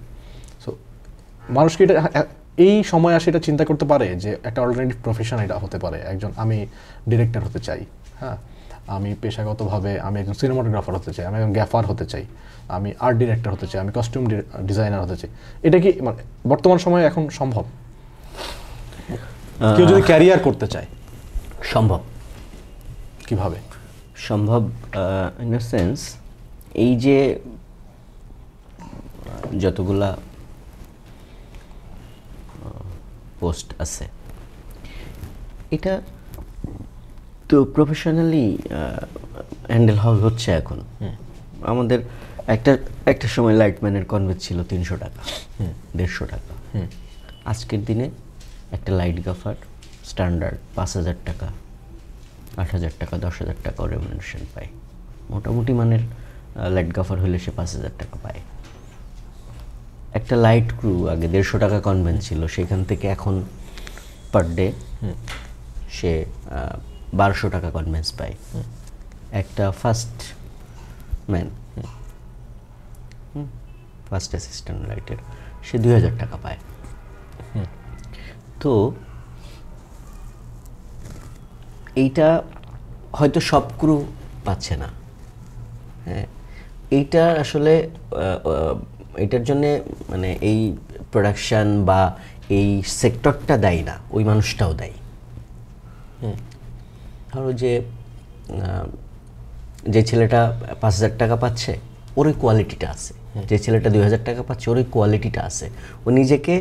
সো মানুষকে এটা এই সময় আসে এটা চিন্তা করতে পারে যে একটা অল্টারনেটিভ প্রফেশন এটা হতে পারে। একজন আমি ডিরেক্টর হতে চাই, হ্যাঁ, আমি পেশাগতভাবে আমি একজন সিনেমাটোগ্রাফার হতে চাই, আমি একজন গ্যাফার হতে চাই, আমি আর্ট ডিরেক্টর হতে চাই, আমি কস্টিউম ডিজাইনার হতে চাই। এটা কি মানে বর্তমান সময়ে এখন সম্ভব? কেউ যদি ক্যারিয়ার করতে চায়, সম্ভব। কিভাবে সম্ভব? ইন আ সেন্স, এই যে যতগুলা পোস্ট আছে, এটা তো প্রফেশনালি হ্যান্ডেল হচ্ছে এখন। আমাদের একটা সময় লাইটম্যানের কনভেট ছিল 300 টাকা, 150 টাকা। আজকের দিনে একটা লাইট গাফার স্ট্যান্ডার্ড 5000 টাকা, 8000 টাকা, 10,000 টাকা রেমুনারেশন পায়। মোটামুটি মানের লাইট গাফার হলে সে 5000 টাকা পায়। একটা লাইট ক্রু আগে 150 টাকা কনভেন্ট ছিল, সেখান থেকে এখন পার ডে সে 1200 টাকা কনভেন্স পায়। একটা ফার্স্ট ম্যান, ফার্স্ট অ্যাসিস্ট্যান্ট লাইটের, সে 2000 টাকা পায়। তো এইটা হয়তো সব ক্রু পাচ্ছে না। হ্যাঁ, এইটা আসলে এটার জন্যে মানে এই প্রোডাকশান বা এই সেক্টরটা দায়ী না, ওই মানুষটাও দায়ী। ধরো যে ছেলেটা 5000 টাকা পাচ্ছে, ওর ওই কোয়ালিটিটা আছে, যে ছেলেটা 2000 টাকা পাচ্ছে, ওর ওই কোয়ালিটিটা আছে, ও নিজেকে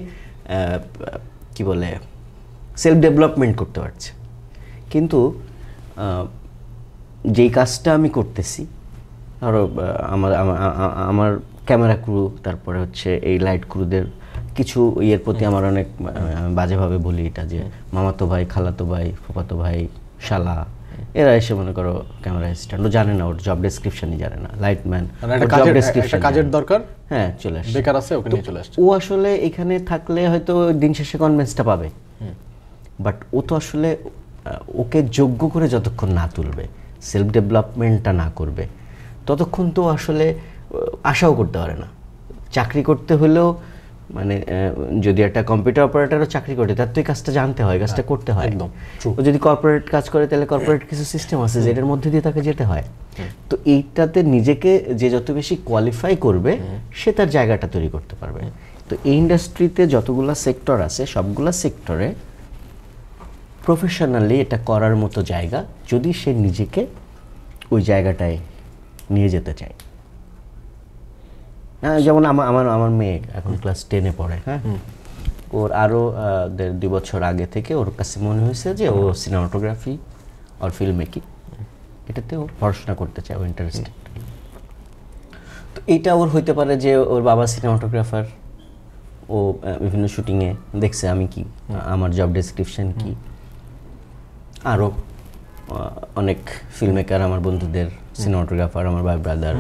কি বলে সেলফ ডেভেলপমেন্ট করতে পারছে। কিন্তু যেই কাজটা আমি করতেছি, ধরো আমার ক্যামেরা ক্রু, তারপরে হচ্ছে এই লাইট ক্রুদের কিছু ইয়ের প্রতি আমার অনেক বাজেভাবে বলি এটা, যে মামাতো ভাই, খালাতো ভাই, ফুফাতো ভাই, শালা, এরা এসে মনে করো ক্যামেরা অ্যাসিস্ট্যান্ট, ও জানে না, ওর জব ডেসক্রিপশনই জানে না, লাইটম্যান জব ডেসক্রিপশন, কাজের দরকার, হ্যাঁ, চলে আসে, বেকার আছে, ওকে নিয়ে চলে আসছে। ও আসলে এখানে থাকলে হয়তো দিন শেষে কনভেন্সটা পাবে, বাট ও তো আসলে ওকে যোগ্য করে যতক্ষণ না তুলবে, সেলফ ডেভেলপমেন্টটা না করবে, ততক্ষণ তো আসলে আশাও করতে পারে না। চাকরি করতে হলেও মানে যদি একটা কম্পিউটার অপারেটরও চাকরি করে, তার তো এই কাজটা জানতে হয়, কাজটা করতে হয় একদম। ও যদি কর্পোরেট কাজ করে, তাহলে কর্পোরেট কিছু সিস্টেম আছে যেটার মধ্যে দিয়ে তাকে যেতে হয়। তো এইটাতে নিজেকে যে যত বেশি কোয়ালিফাই করবে, সে তার জায়গাটা তৈরি করতে পারবে। তো এই ইন্ডাস্ট্রিতে যতগুলা সেক্টর আছে, সবগুলা সেক্টরে প্রফেশনালি এটা করার মতো জায়গা, যদি সে নিজেকে ওই জায়গাটায় নিয়ে যেতে চায়। যেমন আমার মেয়ে এখন ক্লাস 10-এ পড়ে, হ্যাঁ, ওর আরও 1.5-2 বছর আগে থেকে ওর কাছে মনে হয়েছে যে ও সিনেমাটোগ্রাফি আর ফিল্ম মেকিং এটাতে ও পড়াশোনা করতে চায়, ও ইন্টারেস্টেড। তো এইটা ওর হইতে পারে যে ওর বাবা সিনেমাটোগ্রাফার, ও বিভিন্ন শুটিংয়ে দেখছে আমি কি, আমার জব ডেসক্রিপশন কি। আরও অনেক ফিল্ম মেকার আমার বন্ধুদের সিনেমাটোগ্রাফার, আমার ভাই ব্রাদার,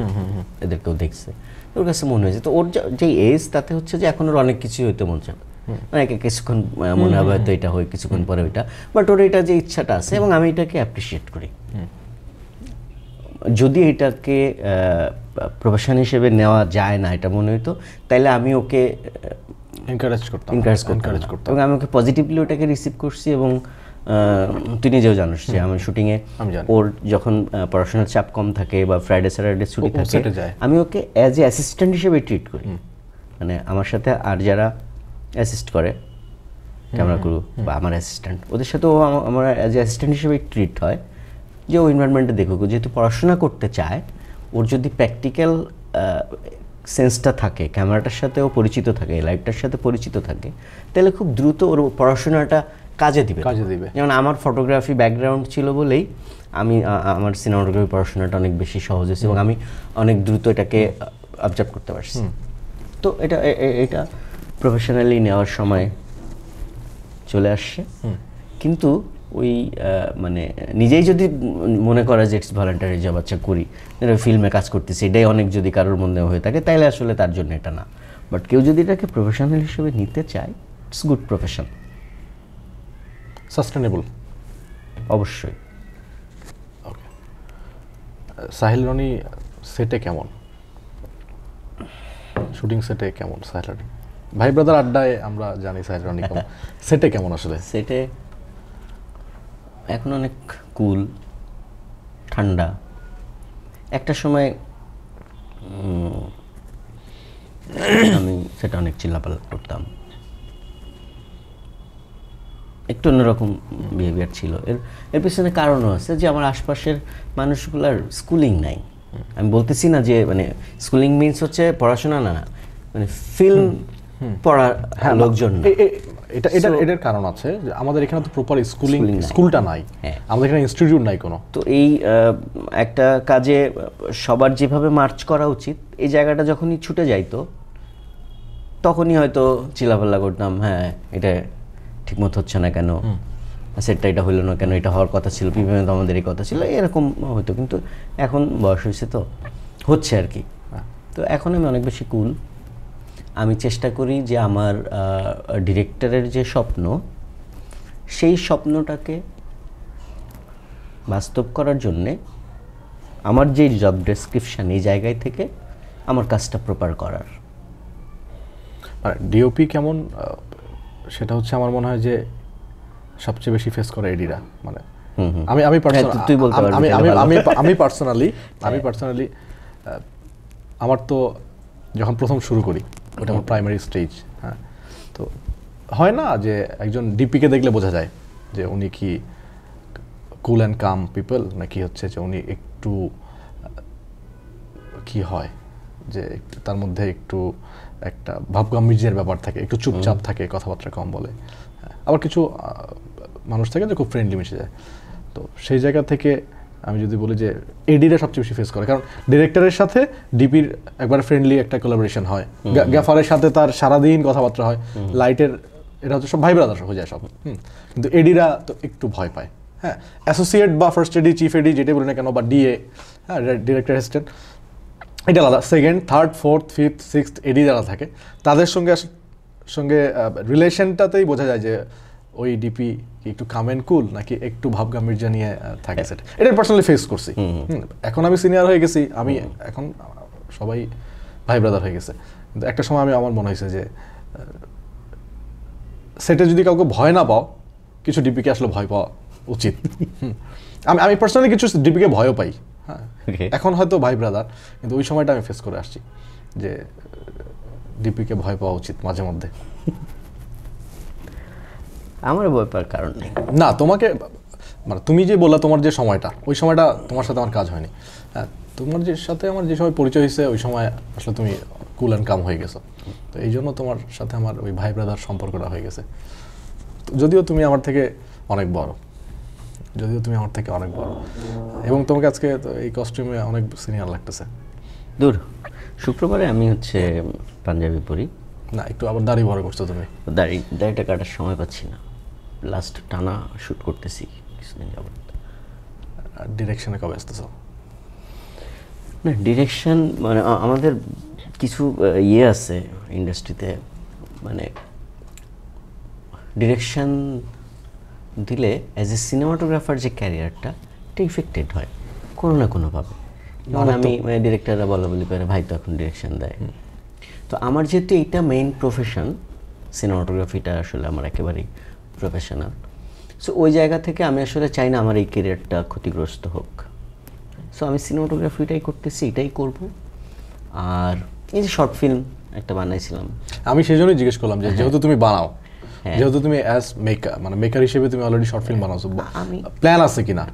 এদেরকেও দেখছে। ওর কাছে মনে হয়েছে, তো ওর যে এজ তাতে হচ্ছে যে এখন ওর অনেক কিছুই হইতে মন চায়, মানে কিছুক্ষণ মনে হবে হয়তো এটা হয়, কিছুক্ষণ পরে ওইটা, বাট ওর এটা যে ইচ্ছাটা আছে এবং আমি এটাকে অ্যাপ্রিসিয়েট করি। যদি এটাকে প্রফেশন হিসেবে নেওয়া যায় না এটা মনে হইতো, তাইলে আমি ওকে এনকারেজ করতাম এবং আমি ওকে পজিটিভলি ওটাকে রিসিভ করছি। এবং তুই নিজেও জানিস যে আমার শুটিংয়ে ওর যখন পড়াশোনার চাপ কম থাকে বা ফ্রাইডে স্যাটারডে ছুটি থাকে, আমি ওকে অ্যাজ এ অ্যাসিস্ট্যান্ট হিসেবে ট্রিট করি। মানে আমার সাথে আর যারা অ্যাসিস্ট করে, ক্যামেরা ক্রু বা আমার অ্যাসিস্ট্যান্ট, ওদের সাথেও আমার অ্যাজ এ অ্যাসিস্ট্যান্ট হিসেবে ট্রিট হয়, যে ও এনভায়রনমেন্টে দেখুক। যেহেতু পড়াশোনা করতে চায়, ওর যদি প্র্যাকটিক্যাল সেন্সটা থাকে, ক্যামেরাটার সাথেও পরিচিত থাকে, লাইটটার সাথে পরিচিত থাকে, তাহলে খুব দ্রুত ওর পড়াশোনাটা কাজে দিবে। যেমন আমার ফটোগ্রাফি ব্যাকগ্রাউন্ড ছিল বলেই আমি আমার সিনেমাটোগ্রাফি পড়াশোনাটা অনেক বেশি সহজ হয়েছে এবং আমি অনেক দ্রুত এটাকে অবজার্ভ করতে পারছি। তো এটা প্রফেশনালি নেওয়ার সময় চলে আসছে। কিন্তু ওই মানে নিজেই যদি মনে করা যে ইটস ভলান্টারি জব, আচ্ছা করি, ফিল্মে কাজ করতেছি, এটাই অনেক যদি কারোর মধ্যে হয়ে থাকে, তাইলে আসলে তার জন্য এটা না। বাট কেউ যদি এটাকে প্রফেশনাল হিসেবে নিতে চায়, ইটস গুড প্রফেশন, সাস্টেনেবল অবশ্যই। ওকে, সাহিল রনি সেটে কেমন, শুটিং সেটে কেমন সাহিল রনি? ভাই ব্রাদার আড্ডায় আমরা জানি সাহিল রনি কেমন, সেটে কেমন আসলে? সেটে এখন অনেক কুল, ঠান্ডা। একটা সময় আমি সেটা অনেক চিল্লাপাল্লা করতাম, একটু অন্যরকম বিহেভিয়ার ছিল। এর পিছনে কারণও আছে যে আমার আশপাশের মানুষগুলার স্কুলিং নাই। আমি বলতেছি না যে মানে স্কুলিং মিনস হচ্ছে পড়াশোনা না, মানে ফিল্ম পড়ার লোকজন না। এটার কারণ আছে যে আমাদের এখানে তো প্রপার স্কুলটা নাই, আমাদের এখানে ইনস্টিটিউট নাই কোনো। তো এই একটা কাজে সবার যেভাবে মার্চ করা উচিত, এই জায়গাটা যখনই ছুটে যাইতো, তখনই হয়তো চিল্লাপাল্লা করতাম, হ্যাঁ এটা ঠিকমতো হচ্ছে না কেন, সেটটা এটা হইলো না কেন, এটা হওয়ার কথা ছিল, পিপিএমে তো আমাদের এই কথা ছিল, এরকম হতো। কিন্তু এখন বয়স হয়েছে, তো হচ্ছে আর কি। তো এখন আমি অনেক বেশি কুল। আমি চেষ্টা করি যে আমার ডিরেক্টরের যে স্বপ্ন, সেই স্বপ্নটাকে বাস্তব করার জন্যে আমার যে জব ডেসক্রিপশান, এই জায়গায় থেকে আমার কাজটা প্রপার করার। আর ডিওপি কেমন, সেটা হচ্ছে আমার মনে হয় যে সবচেয়ে বেশি ফেস করে এডিরা। মানে আমি পার্সোনালি আমার তো যখন প্রথম শুরু করি, ওটা আমার প্রাইমারি স্টেজ। হ্যাঁ, তো হয় না যে একজন ডিপিকে দেখলে বোঝা যায় যে উনি কি কুল অ্যান্ড কাম পিপল, নাকি হচ্ছে যে উনি একটু কি হয় যে তার মধ্যে একটু একটা ভাবগাম্ভীর্যের ব্যাপার থাকে, একটু চুপচাপ থাকে, কথাবার্তা কম বলে। আবার কিছু মানুষ থাকে যে খুব ফ্রেন্ডলি মিশে যায়। তো সেই জায়গা থেকে আমি যদি বলি যে এডিরা সবচেয়ে বেশি ফেস করে, কারণ ডিরেক্টরের সাথে ডিপির একবার ফ্রেন্ডলি একটা কোলাবোরেশন হয়, গ্যাফারের সাথে তার সারাদিন কথাবার্তা হয়, লাইটের এরা হচ্ছে সব ভাই ব্রাদার হয়ে যায় সব। কিন্তু এডিরা তো একটু ভয় পায়। হ্যাঁ, অ্যাসোসিয়েট বা ফার্স্ট এডি, চিফ এডি, যেটাই বলি না কেন, বা ডিএ, হ্যাঁ, ডিরেক্টর অ্যাসিস্ট্যান্ট, এটা আলাদা। Second, third, fourth, fifth, sixth AD যারা থাকে, তাদের সঙ্গে রিলেশনটাতেই বোঝা যায় যে ওই ডিপি কি একটু কাম অ্যান্ড কুল নাকি একটু ভাবগাম্ভীর্য নিয়ে থাকে। সেটা এটা পার্সোনালি ফেস করছি। এখন আমি সিনিয়র হয়ে গেছি, আমি এখন সবাই ভাই ব্রাদার হয়ে গেছে। কিন্তু একটা সময় আমার মনে হয়েছে যে সেটা যদি কাউকে ভয় না পাও, কিছু ডিপিকে আসলে ভয় পাওয়া উচিত। আমি পার্সোনালি কিছু ডিপিকে ভয়ও পাই। হ্যাঁ, এখন হয়তো ভাই ব্রাদার, কিন্তু ওই সময়টা আমি ফেস করে আসছি যে ডিপিকে ভয় পাওয়া উচিত মাঝে মধ্যে। আমার ভয় পাওয়ার কারণ নেই। না, তোমাকে মানে তুমি যে বললা তোমার যে সময়টা, ওই সময়টা তোমার সাথে আমার কাজ হয়নি। হ্যাঁ, তোমার যে সাথে আমার যে সময় পরিচয় হয়েছে, ওই সময় আসলে তুমি কুল অ্যান্ড কাম হয়ে গেছো। তো এই জন্য তোমার সাথে আমার ওই ভাই ব্রাদার সম্পর্কটা হয়ে গেছে। যদিও তুমি আমার থেকে অনেক বড়, এবং তোমাকে আজকে এই কস্টিউমে অনেক সিনিয়র লাগতেছে। দূর, শুক্রবারে আমি হচ্ছে পাঞ্জাবি পরি না, একটু আবার দাড়ি বড় করছো তুমি। দাড়িটা কাটার সময় পাচ্ছি না, লাস্ট টানা শ্যুট করতেছি কিছুদিন যাবত। ডিরেকশনে কবে আসতেছো? না, ডিরেকশন মানে আমাদের কিছু ইয়ে আছে ইন্ডাস্ট্রিতে, মানে ডিরেকশন দিলে অ্যাজ এ সিনেমাটোগ্রাফার যে ক্যারিয়ারটা এটা ইফেক্টেড হয় কোনো না কোনোভাবে। যেমন আমি ডিরেক্টররা বলি করে ভাই তো এখন ডিরেকশন দেয়। তো আমার যেহেতু এইটা মেইন প্রফেশন, সিনেমাটোগ্রাফিটা আসলে আমার একেবারেই প্রফেশনাল, সো ওই জায়গা থেকে আমি আসলে চাই না আমার এই ক্যারিয়ারটা ক্ষতিগ্রস্ত হোক। সো আমি সিনেমাটোগ্রাফিটাই করতেছি, এটাই করব। আর এই যে শর্ট ফিল্ম একটা বানাইছিলাম, আমি সেই জন্যই জিজ্ঞেস করলাম যে যেহেতু তুমি বানাও, যেহেতু তুমি অ্যাজ মেকার মানে মেকার হিসেবে তুমি অলরেডি শর্ট ফিল্ম বানাওছো, প্ল্যান আছে কিনা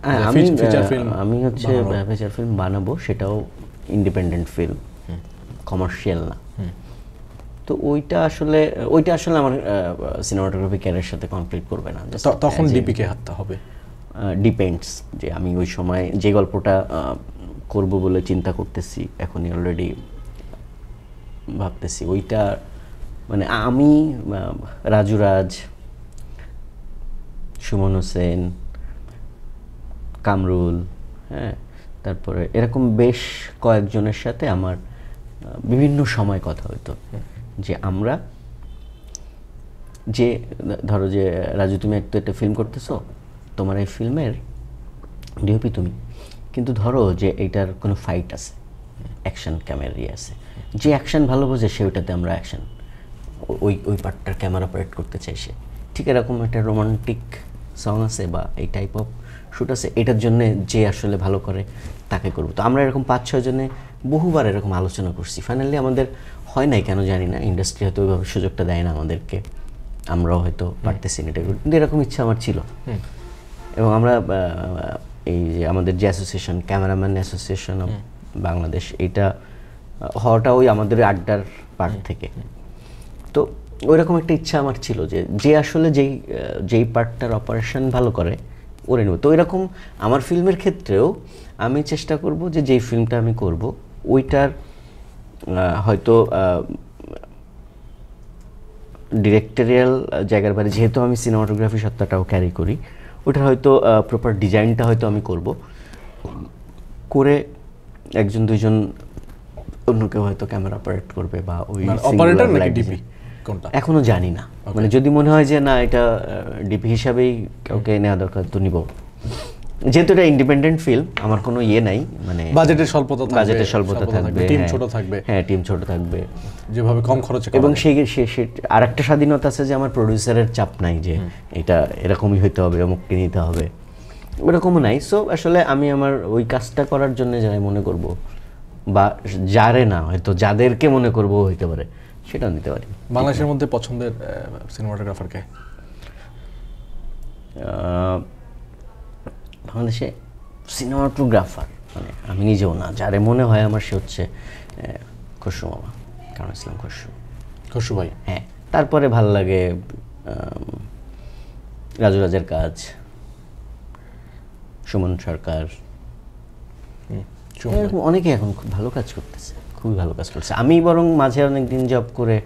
ফিচার ফিল্ম? আমি হচ্ছে ফিচার ফিল্ম বানাবো, সেটাও ইন্ডিপেন্ডেন্ট ফিল্ম, কমার্শিয়াল না। তো ওইটা আসলে আমার সিনেমাটোগ্রাফি ক্যারিয়ারের সাথে কমপ্লিট করবে না। তখন ডিপিকে হাতটা হবে, ডিপেন্ডস যে আমি ওই সময় যে গল্পটা করব বলে চিন্তা করতেছি, এখনই অলরেডি ভাবতেছি ওইটা, মানে আমি রাজু রাজ, সুমন হোসেন, কামরুল, হ্যাঁ, তারপরে এরকম বেশ কয়েকজনের সাথে আমার বিভিন্ন সময় কথা হতো যে আমরা যে ধরো যে রাজু তুমি একটা ফিল্ম করতেছো, তোমার এই ফিল্মের ডিওপি তুমি, কিন্তু ধরো যে এইটার কোনো ফাইট আছে, অ্যাকশন ক্যামেরা আছে, যে অ্যাকশন ভালো বোঝে সে ওইটাতে আমরা অ্যাকশন ওই পার্টটার ক্যামেরা অপারেট করতে চাই সে। ঠিক এরকম একটা রোমান্টিক সং আছে বা এই টাইপ অফ শ্যুট আছে, এটার জন্য যে আসলে ভালো করে তাকে করবো। তো আমরা এরকম 5-6 জনে বহুবার এরকম আলোচনা করছি। ফাইনালি আমাদের হয় নাই কেন জানি না, ইন্ডাস্ট্রি হয়তো ওইভাবে সুযোগটা দেয় না আমাদেরকে, আমরাও হয়তো পারতেছি না এটা, কিন্তু এরকম ইচ্ছা আমার ছিল। এবং আমরা এই যে আমাদের যে association, cameraman association of Bangladesh, এইটা হওয়াটা ওই আমাদের আড্ডার পার্ট থেকে। তো ওইরকম একটা ইচ্ছা আমার ছিল যে আসলে যেই পার্টটার অপারেশন ভালো করে ওরে নেব। তো এরকম আমার ফিল্মের ক্ষেত্রেও আমি চেষ্টা করব যে যেই ফিল্মটা আমি করব ওইটার হয়তো ডিরেক্টরিয়াল জায়গার বাইরে, যেহেতু আমি সিনেমাটোগ্রাফি সত্তাটাও ক্যারি করি, ওটার হয়তো প্রপার ডিজাইনটা হয়তো আমি করব, করে একজন দুইজন অন্য কেউ হয়তো ক্যামেরা অপারেট করবে বা ওই অপারেটর নাকি ডিপি কোনটা এখনো জানি না। মানে যদি মনে হয় যে না এটা ডিপি হিসাবেই কাউকে নেওয়া দরকার তো নিব, যেহেতু এটা ইন্ডিপেন্ডেন্ট ফিল্ম, আমার কোনো ইয়ে নাই, মানে বাজেটের স্বল্পতা থাকবে, টিম ছোট থাকবে। হ্যাঁ, টিম ছোট থাকবে, যেভাবে কম খরচে, এবং সেই আরেকটা স্বাধীনতা আছে যে আমার প্রডিউসারের চাপ নাই যে এটা এরকমই হইতে হবে, অমুককে নিতে হবে, ওরকমও নাই। সো আসলে আমি আমার ওই কাজটা করার জন্য যারা মনে করব বা যারে না হয়তো যাদেরকে মনে করব হইতে পারে সেটাও নিতে পারি। বাংলাদেশের মধ্যে পছন্দের সিনেমাটোগ্রাফার কে? বাংলাদেশে সিনেমাটোগ্রাফার মানে আমি নিজেও না, যারে মনে হয় আমার সে হচ্ছে খসরু মামা, কারণ ইসলাম খসরু ভাই। হ্যাঁ, তারপরে ভালো লাগে রাজু রাজের কাজ, সুমন সরকার, এরকম অনেকে এখন খুব ভালো কাজ করতেছে, খুবই ভালো কাজ করছে। আমি বরং মাঝে অনেকদিন জব করে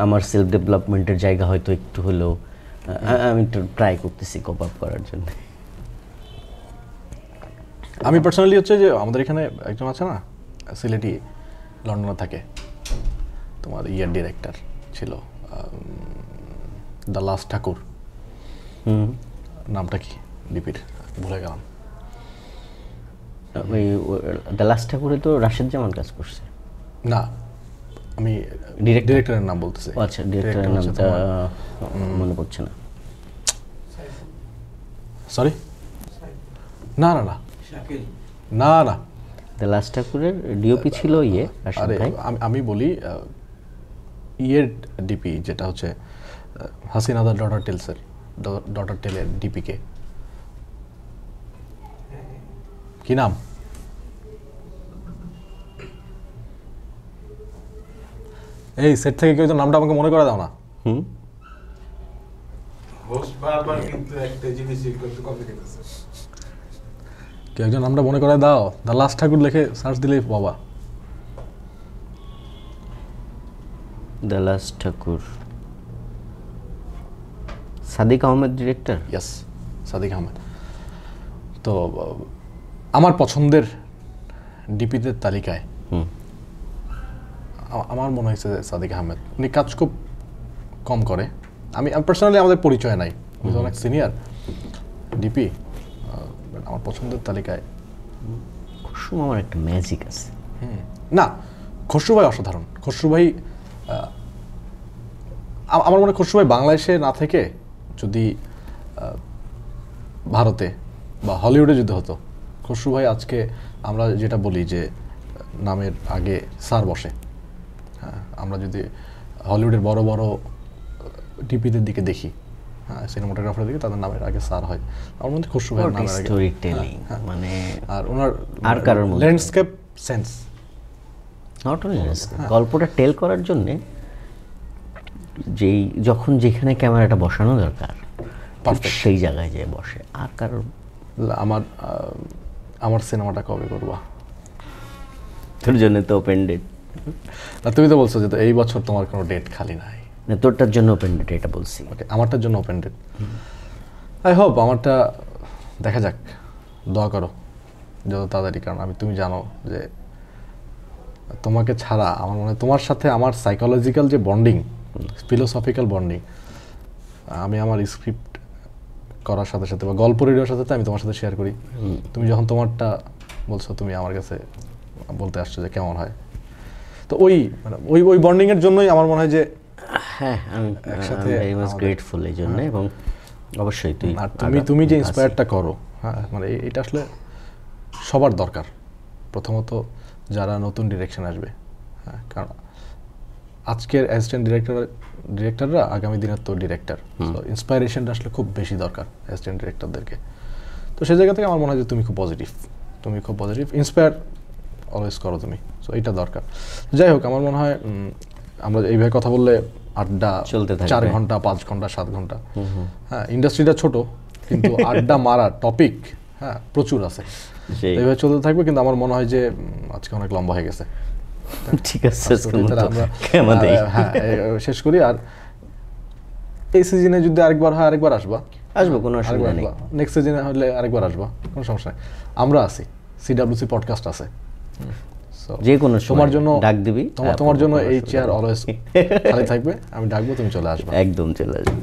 আমার সেলফ ডেভেলপমেন্টের জায়গা হয়তো একটু হলেও আমি একটু ট্রাই করতেছি কোপ আপ করার জন্য। আমি পার্সোনালি হচ্ছে যে আমাদের এখানে একজন আছে না, সিলেটি, লন্ডনে থাকে, তোমার ইয়ার ডিরেক্টর ছিল, দ্য লাস্ট ঠাকুর, নামটা কি ডিপির ভুলে গেলাম। ওই দ্য লাস্ট ঠাকুরে তো রাশেদ জামান কাজ করছে না, আমি ডিরেক্টরের নাম বলতেছি। আচ্ছা, ডিরেক্টরের নামটা মনে পড়ছে না। সরি, না না না না না, দ্য লাস্ট ঠাকুরের ডিওপি ছিল ইয়ে রাশেদ ভাই। আমি বলি ইয়ের ডিপি যেটা হচ্ছে হাসিনা দা ডটার টেলের ডিপি কে কি নাম? এই সেট থেকে কেউ নামটা আমাকে মনে করে দাও না। হুম, হোস্ট বারবার কিন্তু একটা জিনিস একটু কমপ্লিকেট আছে। কেউ একজন নামটা মনে করে দাও। দ্য লাস্ট ঠাকুর লিখে সার্চ দিলেই বাবা। The last Thakur, Sadiq Ahmed director. Yes, Sadiq Ahmed. তো আমার পছন্দের ডিপিদের তালিকায় হুম, আমার মনে হয়েছে যে সাদিক আহমেদ, উনি কাজ খুব কম করে। আমি পার্সোনালি আমাদের পরিচয় নাই, উনি তো অনেক সিনিয়র ডিপি। আমার পছন্দের তালিকায় খুশরু আমার একটা ম্যাজিক আছে। না, খসরু ভাই অসাধারণ। খসরু ভাই আমার মনে হয় খসরু ভাই বাংলাদেশে না থেকে যদি ভারতে বা হলিউডে যদি হতো, খসরু ভাই আজকে আমরা যেটা বলি যে নামের আগে স্যার বসে, হ্যাঁ, আমরা যদি হলিউডের বড় বড় ডিপিদের দিকে দেখি, হ্যাঁ, সিনেমাটোগ্রাফারের দিকে তাদের নামের আগে স্যার হয়। আমার মধ্যে খসরু ভাইয়ের নামের আগে স্টোরি টেলিং, মানে আর ওনার আর কারোর মধ্যে ল্যান্ডস্কেপ সেন্স, নট অনলি গল্পটা টেল করার জন্যে যেই যখন যেখানে ক্যামেরাটা বসানো দরকার Perfect. সেই জায়গায় যেয়ে বসে। আর কারোর আমার সিনেমাটা কবে করবা? তোর জন্য তো ওপেন ডেট না, তুমি তো বলছো যে তো এই বছর তোমার কোনো ডেট খালি নাই। না, তোরটার জন্য ওপেন ডেট এটা বলছি। ওকে, আমারটার জন্য ওপেন ডেট। আই হোপ আমারটা দেখা যাক, দোয়া করো যত তাড়াতাড়ি, কারণ তুমি জানো যে তোমাকে ছাড়া আমার মনে হয় তোমার সাথে আমার সাইকোলজিক্যাল যে বন্ডিং, ফিলোসফিক্যাল বন্ডিং, আমি আমার স্ক্রিপ্ট করার সাথে সাথে বা গল্প রেডিওর সাথে আমি তোমার সাথে শেয়ার করি। তুমি যখন তোমারটা বলছো, তুমি আমার কাছে বলতে আসছো যে কেমন হয়, তো ওই মানে ওই বন্ডিংয়ের জন্যই আমার মনে হয় যে হ্যাঁ, আমি একসাথে ভেরি মাচ গ্রেটফুল এই জন্য। এবং অবশ্যই তুই আর তুমি যে ইন্সপায়ারটা করো, হ্যাঁ, মানে এটা আসলে সবার দরকার। প্রথমত যারা নতুন ডিরেকশন আসবে, হ্যাঁ, কারণ আজকের অ্যাসিস্ট্যান্ট ডিরেক্টররা আগামী দিনের তো ডিরেক্টর, তো ইন্সপায়ারেশনটা আসলে খুব বেশি দরকার অ্যাসিস্ট্যান্ট ডিরেক্টরদেরকে। তো সেই জায়গা থেকে আমার মনে হয় যে তুমি খুব পজিটিভ, ইন্সপায়ার অলওয়েজ করো তুমি, সো এইটা দরকার। যাই হোক, আমার মনে হয় আমরা এইভাবে কথা বললে আড্ডা চলতে থাকবে 4 ঘন্টা 5 ঘন্টা 7 ঘন্টা। হ্যাঁ, ইন্ডাস্ট্রিটা ছোট, কিন্তু আড্ডা মারা টপিক, হ্যাঁ, প্রচুর আছে। এইভাবে চলতে থাকবে, কিন্তু আমার মনে হয় যে আজকে অনেক লম্বা হয়ে গেছে। ঠিক আছে, হ্যাঁ, শেষ করি। আর এই সিজনে যদি আরেকবার হয় আরেকবার আসবো, কোনো অসুবিধা নেই। নেক্সট সিজনে হলে আরেকবার আসবা, কোনো সমস্যা নেই। আমরা আছি, সিডব্লিউসি পডকাস্ট আছে, যে কোনো তোমার জন্য ডাক দিবি, তোমার জন্য এই চেয়ার অলওয়েজ খালি থাকবে। আমি ডাকবো, তুমি চলে আসবে, একদম চলে আসবে।